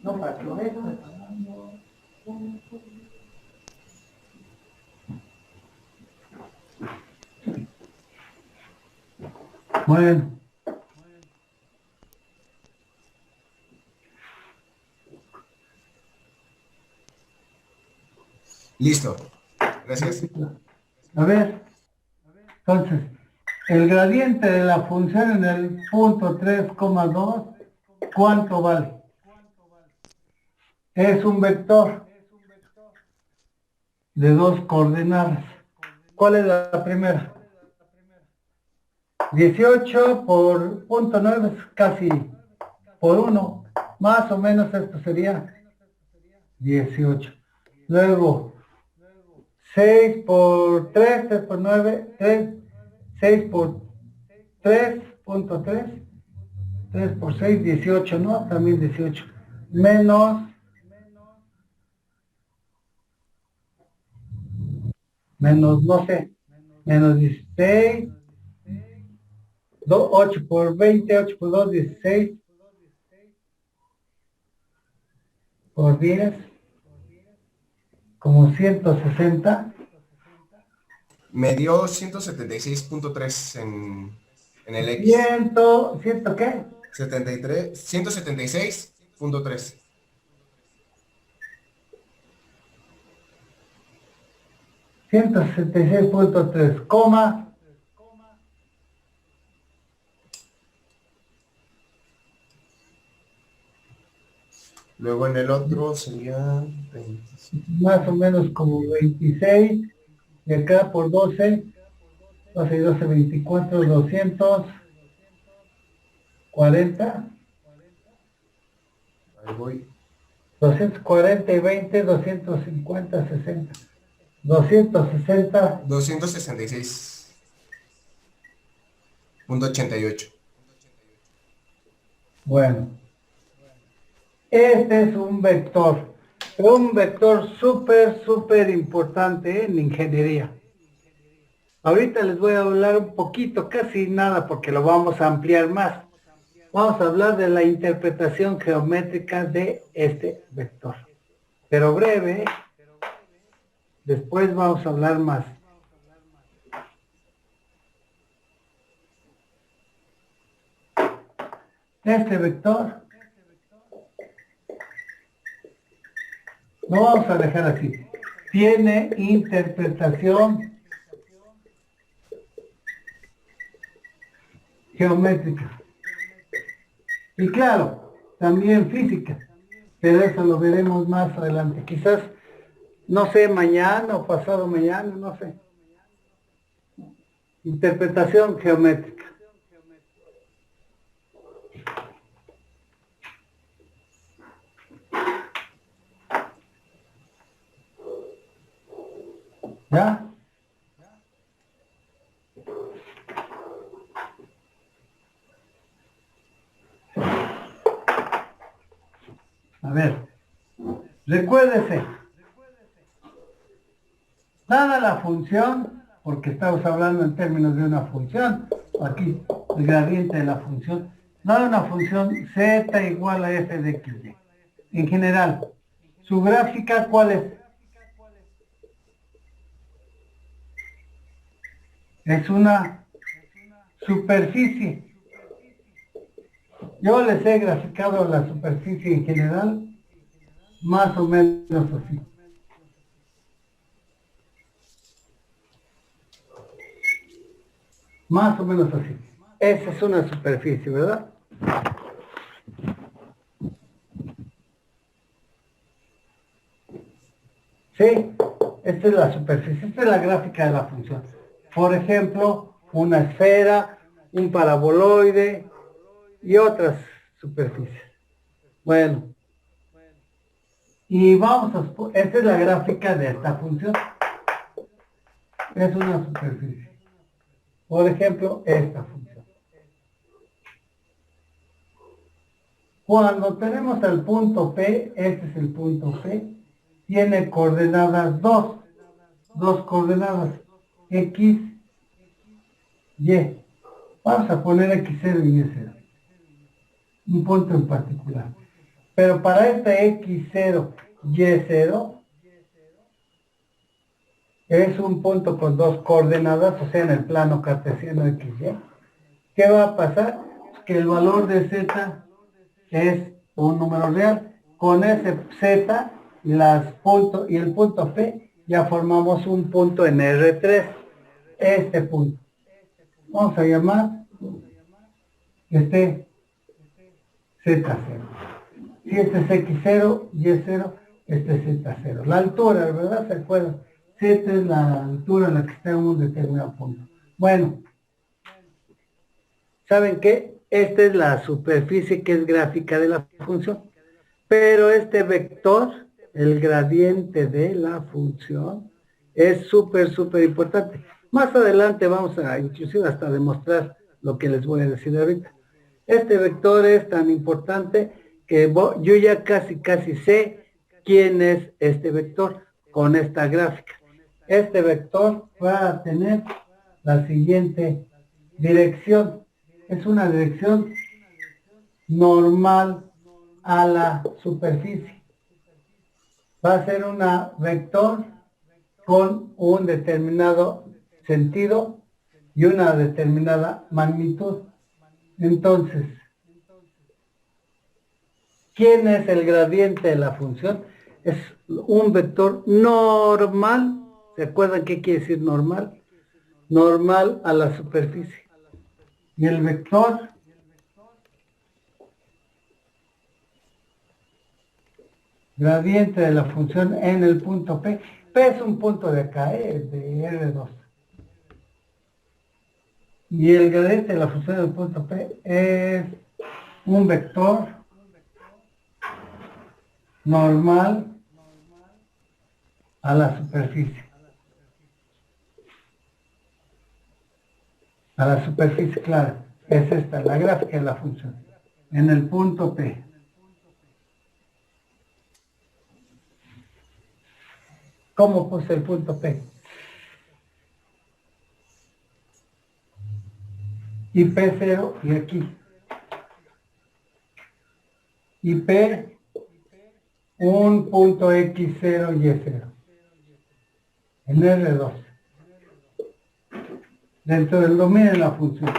No, para que lo veas. Bueno.
Listo. Gracias.
A ver, entonces, el gradiente de la función en el punto 3,2, ¿cuánto vale? Es un vector de dos coordenadas. ¿Cuál es la primera? 18 por punto 9 es casi por 1. Más o menos esto sería 18. Luego, 6 por 3, 3 por 9, 3, 6 por 3.3, 3 por 6, 18, ¿no? También 18. Menos, no sé, menos 16, 8 por 20, 8 por 2, 16, por 10, como 160.
Me dio 176.3 en el X.
¿Ciento qué?
176.3.
166.3, coma.
Luego en el otro sería 27.
Más o menos como 26. Y acá por 12. 12 y 12, 24, 240.
Ahí voy.
240 y 20, 250, 60. 260.
266.88.
Bueno, este es un vector. Un vector súper importante en ingeniería. Ahorita les voy a hablar un poquito, casi nada, porque lo vamos a ampliar más. Vamos a hablar de la interpretación geométrica de este vector. Pero breve, después vamos a hablar más. Este vector lo vamos a dejar así. Tiene interpretación geométrica. Y claro, también física. Pero eso lo veremos más adelante. Quizás, no sé, mañana o pasado mañana, no sé. Interpretación geométrica. ¿Ya? A ver, recuérdese, dada la función, porque estamos hablando en términos de una función, aquí el gradiente de la función, dada una función z igual a f de xy. En general, su gráfica, ¿cuál es? Es una superficie. Yo les he graficado la superficie en general, más o menos así. Más o menos así. Esa es una superficie, ¿verdad? Sí, esta es la superficie, esta es la gráfica de la función. Por ejemplo, una esfera, un paraboloide y otras superficies. Bueno, y esta es la gráfica de esta función. Es una superficie. Por ejemplo, esta función. Cuando tenemos el punto P, este es el punto P, tiene coordenadas dos coordenadas, X, Y. Vamos a poner X0 y Y0, un punto en particular. Pero para este x0, y0, es un punto con dos coordenadas, o sea, en el plano cartesiano XY. ¿Qué va a pasar? Que el valor de z es un número real. Con ese z y el punto P ya formamos un punto en R3. Este punto. Vamos a llamar este Z0. Si este es X0, Y0, este es Z0. La altura, ¿verdad? ¿Se acuerdan? Z es la altura a la que está en un determinado punto. Bueno, ¿saben qué? Esta es la superficie que es gráfica de la función. Pero este vector, el gradiente de la función, es súper importante. Más adelante vamos a inclusive hasta demostrar lo que les voy a decir ahorita. Este vector es tan importante que yo ya casi sé quién es este vector con esta gráfica. Este vector va a tener la siguiente dirección. Es una dirección normal a la superficie. Va a ser una vector con un determinado sentido y una determinada magnitud. Entonces, ¿quién es el gradiente de la función? Es un vector normal. ¿Se acuerdan qué quiere decir normal? Normal a la superficie. Y el vector gradiente de la función en el punto P. P es un punto de acá, de R2. Y el gradiente de la función del punto P es un vector normal a la superficie. A la superficie clara. Es esta, la gráfica de la función. En el punto P. ¿Cómo puse el punto P? Y P0 y aquí. Y P, un punto X0 y Y0. En R2. Dentro del dominio de la función.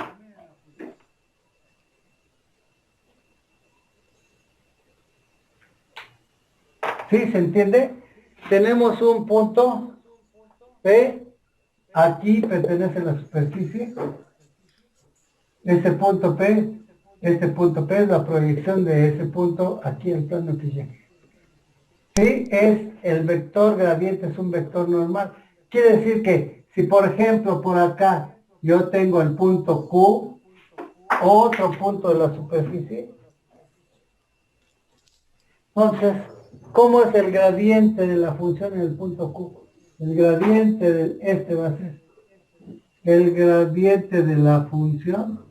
¿Sí? ¿Se entiende? Tenemos un punto P. Aquí pertenece a la superficie. Este punto P es la proyección de ese punto aquí al plano que llega. Sí, es el vector gradiente, es un vector normal. Quiere decir que si por ejemplo por acá yo tengo el punto Q, otro punto de la superficie, entonces, ¿cómo es el gradiente de la función en el punto Q? El gradiente de este va a ser el gradiente de la función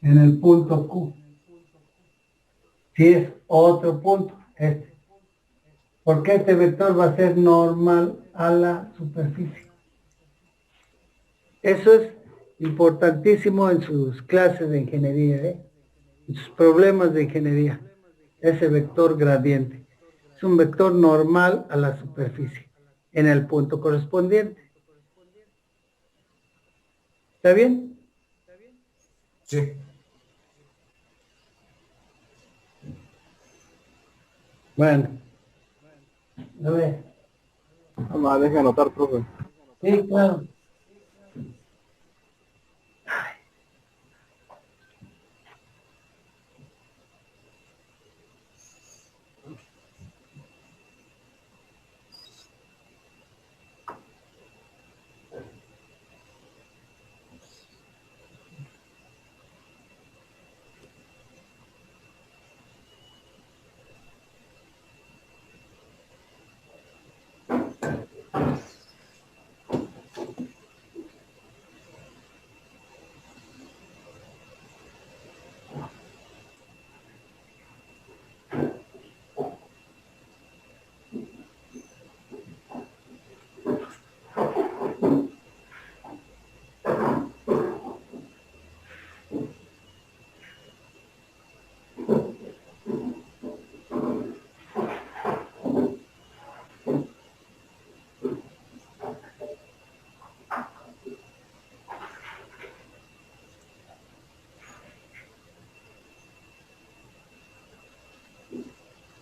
en el punto Q. Si es otro punto, este. Porque este vector va a ser normal a la superficie. Eso es importantísimo en sus clases de ingeniería, en sus problemas de ingeniería. Ese vector gradiente. Es un vector normal a la superficie, en el punto correspondiente. ¿Está bien?
Sí.
Bueno. A ver.
Vamos, deja anotar, profe.
Sí, claro.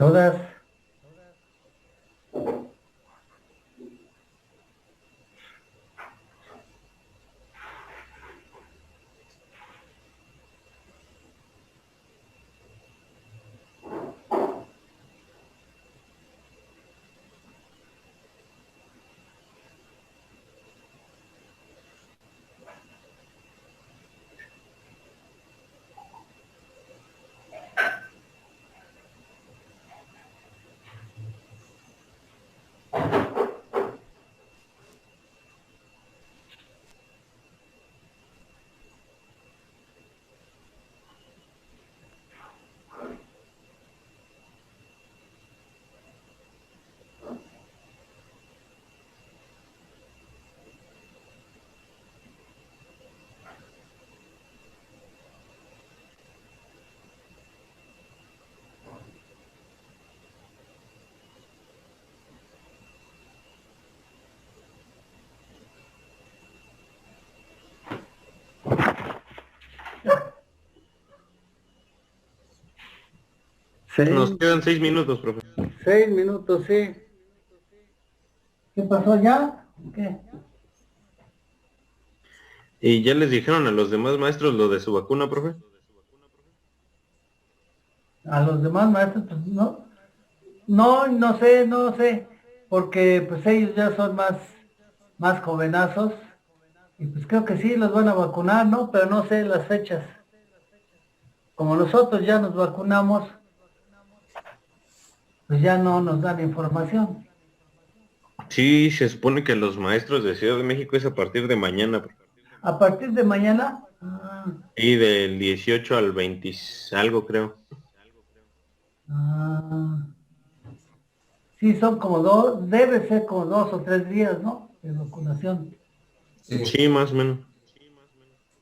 Todas.
Nos quedan 6 minutos, profe.
6 minutos, sí. ¿Qué pasó ya? ¿Qué?
¿Y ya les dijeron a los demás maestros lo de su vacuna, profe?
A los demás maestros, pues no. No sé, porque pues ellos ya son más jovenazos. Y pues creo que sí, los van a vacunar, ¿no? Pero no sé las fechas. Como nosotros ya nos vacunamos, pues ya no nos dan información.
Sí, se supone que los maestros de Ciudad de México es a partir de mañana, profe.
A partir de mañana,
Y del 18 al 20 algo, creo.
ah, sí, son como debe ser como 2 o 3 días, ¿no? De vacunación.
Sí.
Sí, más o menos.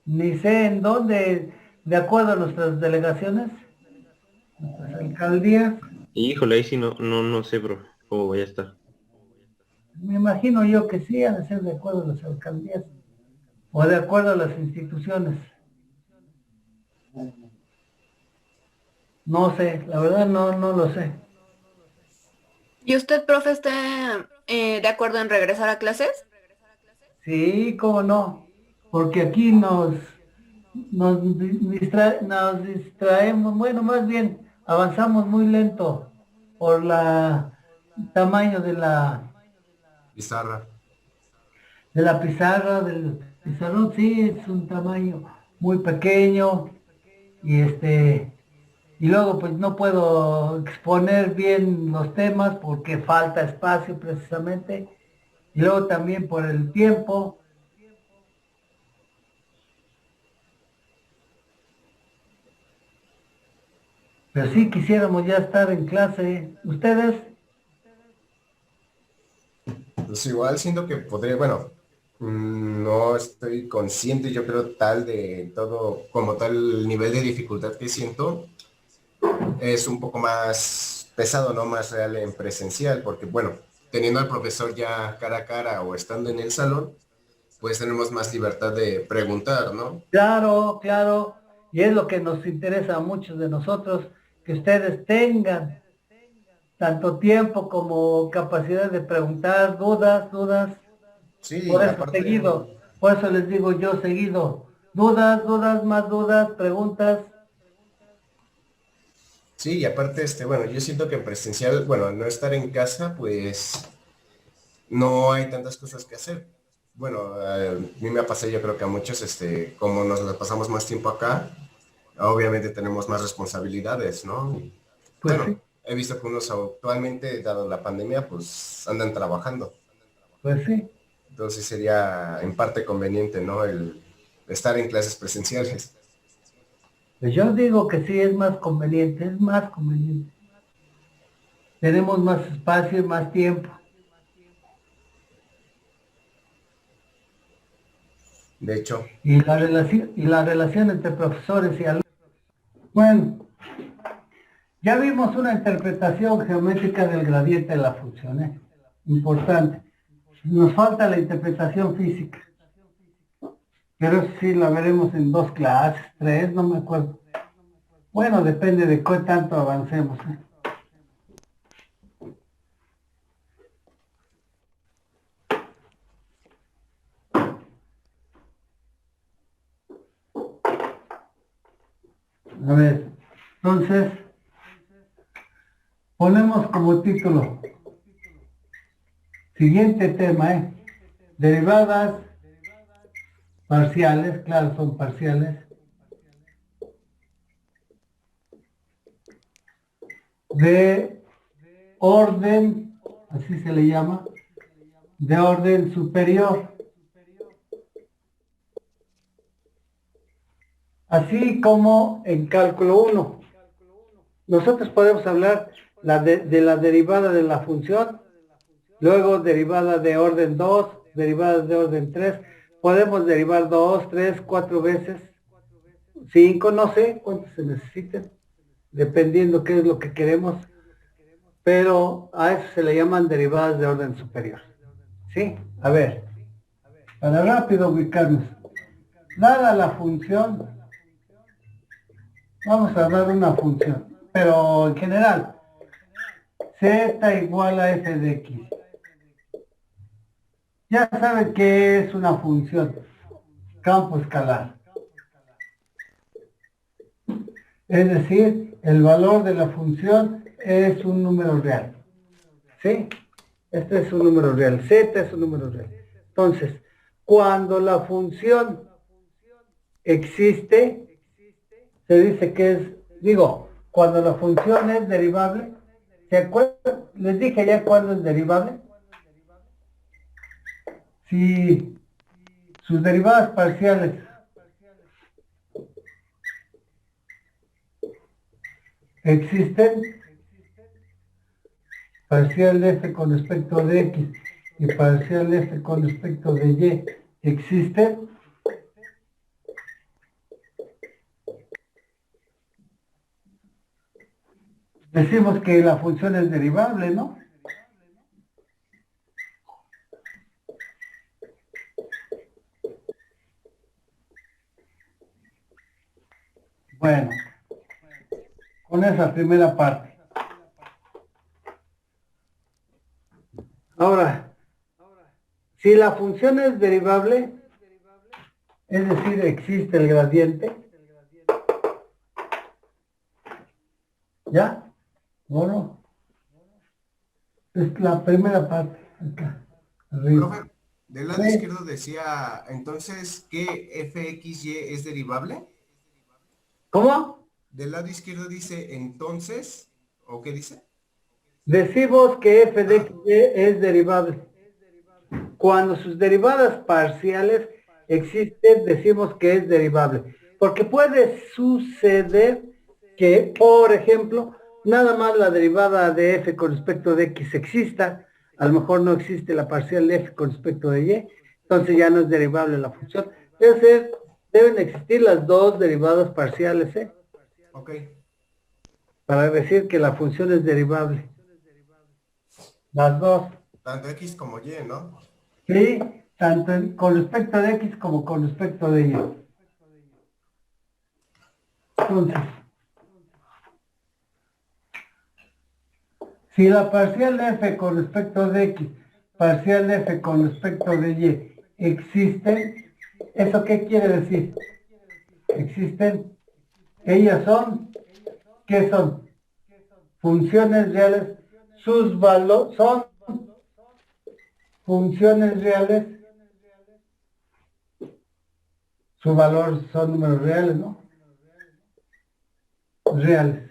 Ni sé en dónde, de acuerdo a nuestras delegaciones, nuestras alcaldías,
Híjole, ahí sí no sé, profe, cómo voy a estar.
me imagino yo que sí, han de ser de acuerdo a las alcaldías o de acuerdo a las instituciones. No sé, la verdad no lo sé.
¿Y usted, profe, está de acuerdo en regresar a clases?
Sí, cómo no, porque aquí nos distraemos, bueno, más bien avanzamos muy lento por la tamaño
Pizarra.
de la pizarra, del pizarrón, sí, es un tamaño muy pequeño y luego pues no puedo exponer bien los temas porque falta espacio precisamente, y luego también por el tiempo. Pero sí quisiéramos ya estar en clase. ¿Ustedes?
Pues igual siento que podría, bueno, no estoy consciente, yo creo, tal de todo, como tal, el nivel de dificultad que siento es un poco más pesado, ¿no? Más real en presencial, porque bueno, teniendo al profesor ya cara a cara o estando en el salón, pues tenemos más libertad de preguntar, ¿no?
Claro, claro. Y es lo que nos interesa a muchos de nosotros, que ustedes tengan tanto tiempo como capacidad de preguntar dudas.
Sí,
Por
y
eso
aparte,
seguido, por eso les digo yo seguido. Dudas, más dudas, preguntas.
sí, y aparte, bueno, yo siento que en presencial, bueno, al no estar en casa, pues no hay tantas cosas que hacer. Bueno, a mí me ha pasado, yo creo que a muchos, como nos la pasamos más tiempo acá, obviamente tenemos más responsabilidades, ¿no? Y,
Pues
bueno,
sí,
he visto que unos actualmente, dado la pandemia, pues andan trabajando.
pues sí.
Entonces sería en parte conveniente, ¿no? El estar en clases presenciales.
Pues yo digo que sí es más conveniente, es más conveniente. Tenemos más espacio y más tiempo.
De hecho,
Y la relación entre profesores y alumnos. Bueno, ya vimos una interpretación geométrica del gradiente de la función, ¿eh? Importante. Nos falta la interpretación física, pero eso sí la veremos en 2 clases, 3, no me acuerdo. Bueno, depende de qué tanto avancemos, ¿eh? A ver, entonces, ponemos como título, siguiente tema, derivadas parciales, claro, son parciales, de orden, así se le llama, de orden superior. Así como en cálculo 1. Nosotros podemos hablar de la derivada de la función, luego derivada de orden 2, derivadas de orden 3. Podemos derivar 2, 3, 4 veces, 5, no sé cuántos se necesiten, dependiendo qué es lo que queremos, pero a eso se le llaman derivadas de orden superior. ¿Sí? A ver, para rápido ubicarnos. Dada la función, vamos a dar una función, pero en general, z igual a f de x. Ya saben qué es una función, campo escalar. Es decir, el valor de la función es un número real. ¿Sí? Este es un número real, z es un número real. Entonces, cuando la función existe, se dice que es, cuando la función es derivable, ¿se acuerdan? Les dije ya cuándo es derivable. Si sus derivadas parciales existen, parcial de f con respecto de x y parcial de f con respecto de y existen, decimos que la función es derivable, ¿no? Bueno, con esa primera parte. Ahora, si la función es derivable, es decir, existe el gradiente, ¿ya? Bueno, es la primera parte, acá, arriba.
Profe, del lado
Sí.
izquierdo decía, entonces, ¿que fxy es derivable?
¿Cómo?
Del lado izquierdo dice, entonces, ¿o qué dice?
Decimos que f de x es derivable. Cuando sus derivadas parciales existen, decimos que es derivable. Porque puede suceder que, por ejemplo, nada más la derivada de f con respecto de x exista, a lo mejor no existe la parcial de f con respecto de y, entonces ya no es derivable la función. Deben existir las dos derivadas parciales,
Ok.
para decir que la función es derivable. Las dos.
Tanto x como y, ¿no?
Sí, tanto con respecto de x como con respecto de y. Entonces, si la parcial de f con respecto de x, parcial de f con respecto de y existen, ¿eso qué quiere decir? Existen, ellas son, ¿qué son? Funciones reales, sus valores son funciones reales, su valor son números reales, ¿no? Reales.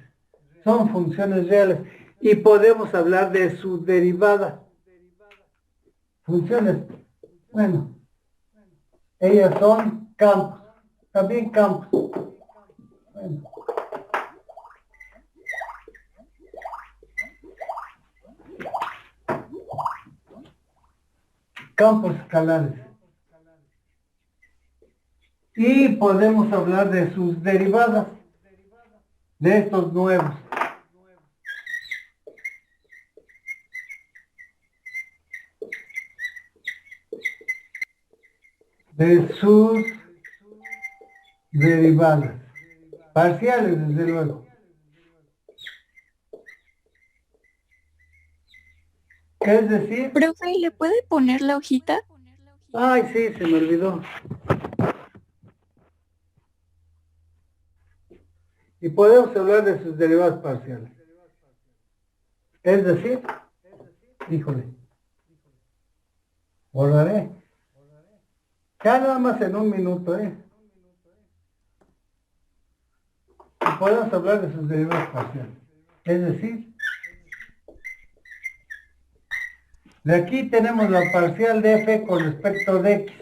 Son funciones reales. Y podemos hablar de su derivada. Funciones, bueno, ellas son campos. También campos. Bueno. Campos escalares. Y podemos hablar de sus derivadas, de estos nuevos. De sus derivadas. Parciales, desde luego. Es decir,
Profe, ¿le puede poner la hojita?
ay, sí, se me olvidó. y podemos hablar de sus derivadas parciales. Es decir, híjole, borraré. Ya nada más en un minuto, Y podemos hablar de sus derivadas parciales. Es decir, de aquí tenemos la parcial de f con respecto de x.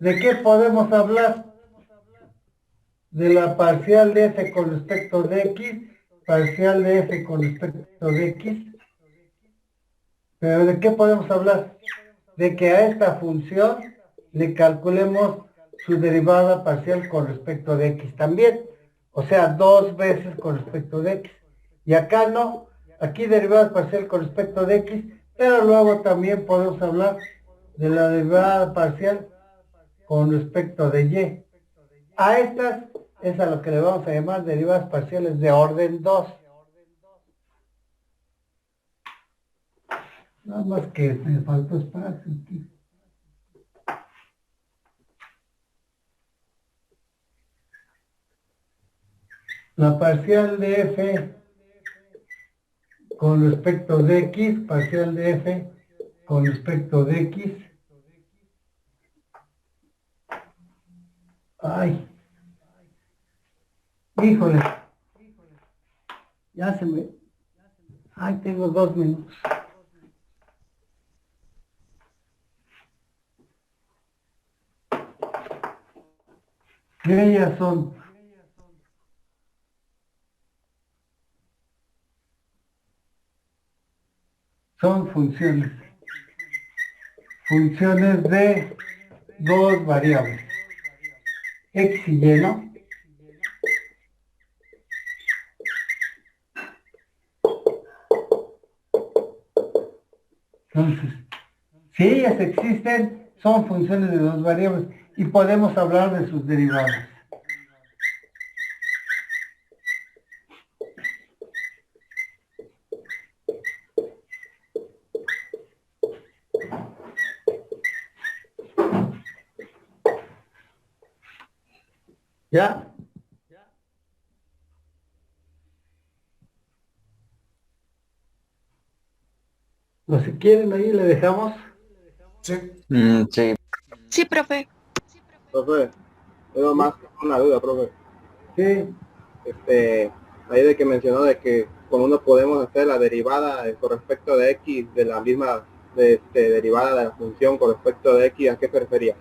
¿De qué podemos hablar? De la parcial de f con respecto de x, parcial de f con respecto de x. ¿Pero de qué podemos hablar? De que a esta función le calculemos su derivada parcial con respecto de x también. O sea, 2 veces con respecto de x. Y acá no, aquí derivada parcial con respecto de x, pero luego también podemos hablar de la derivada parcial con respecto de y. A estas es a lo que le vamos a llamar derivadas parciales de orden 2. Nada más que me faltó espacio aquí. La parcial de f con respecto de x, parcial de f con respecto de x. Ay, híjole, ya se me... Ay, tengo 2 minutos. Y ellas son funciones de 2 variables, x y y, ¿no? Entonces, si ellas existen, son funciones de 2 variables y podemos hablar de sus derivadas. ¿Ya? O si quieren ahí le dejamos.
Sí.
Sí. Sí, profe.
Profe, tengo más una duda, profe.
Sí,
Ahí de que mencionó de que con uno podemos hacer la derivada con respecto de x de la misma derivada de la función con respecto de x, ¿a qué se refería?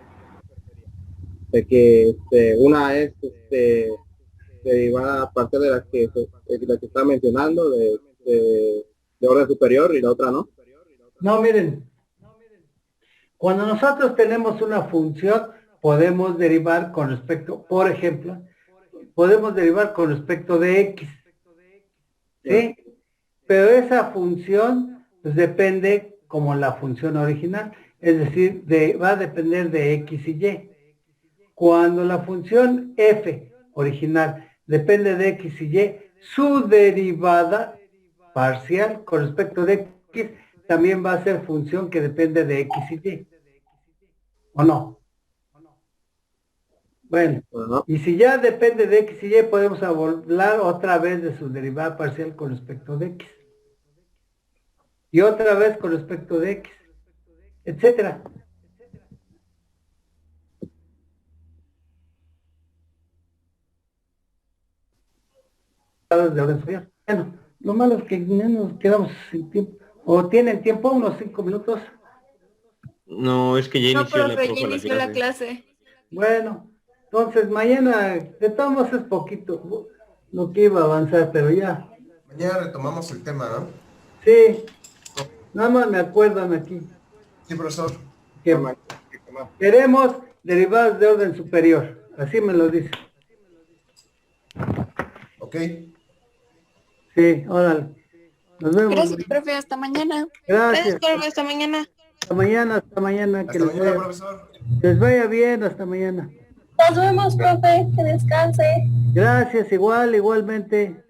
De que una es derivada aparte de la que está mencionando de orden superior y la otra no.
no, miren, cuando nosotros tenemos una función, podemos derivar con respecto, por ejemplo, podemos derivar con respecto de x, ¿sí? Pero esa función pues, depende como la función original, es decir, va a depender de x y y. Cuando la función f original depende de x y y, su derivada parcial con respecto de x también va a ser función que depende de x y y. ¿O no? Bueno,
Ajá.
y si ya depende de x y y, podemos hablar otra vez de su derivada parcial con respecto de x. Y otra vez con respecto de x, etcétera. De orden superior. Bueno, lo malo es que no nos quedamos sin tiempo. ¿O tienen tiempo? Unos 5 minutos.
No, es que ya
No,
inició la
profe, ya
profe la
inició la
clase.
clase.
Bueno, entonces mañana, de todos modos es poquito lo que iba a avanzar, pero ya.
Mañana retomamos el tema, ¿no?
Sí, nada más me acuerdan aquí
Sí, profesor.
que queremos derivadas de orden superior. Así me lo dice.
Ok.
Sí, órale. Nos vemos.
Gracias, profe. Hasta mañana.
Gracias.
profe. Hasta mañana.
Hasta mañana, hasta mañana.
Hasta
Que les
mañana,
vaya,
profesor.
les vaya bien, hasta mañana.
Nos vemos, profe. Que descanse.
Gracias, igualmente.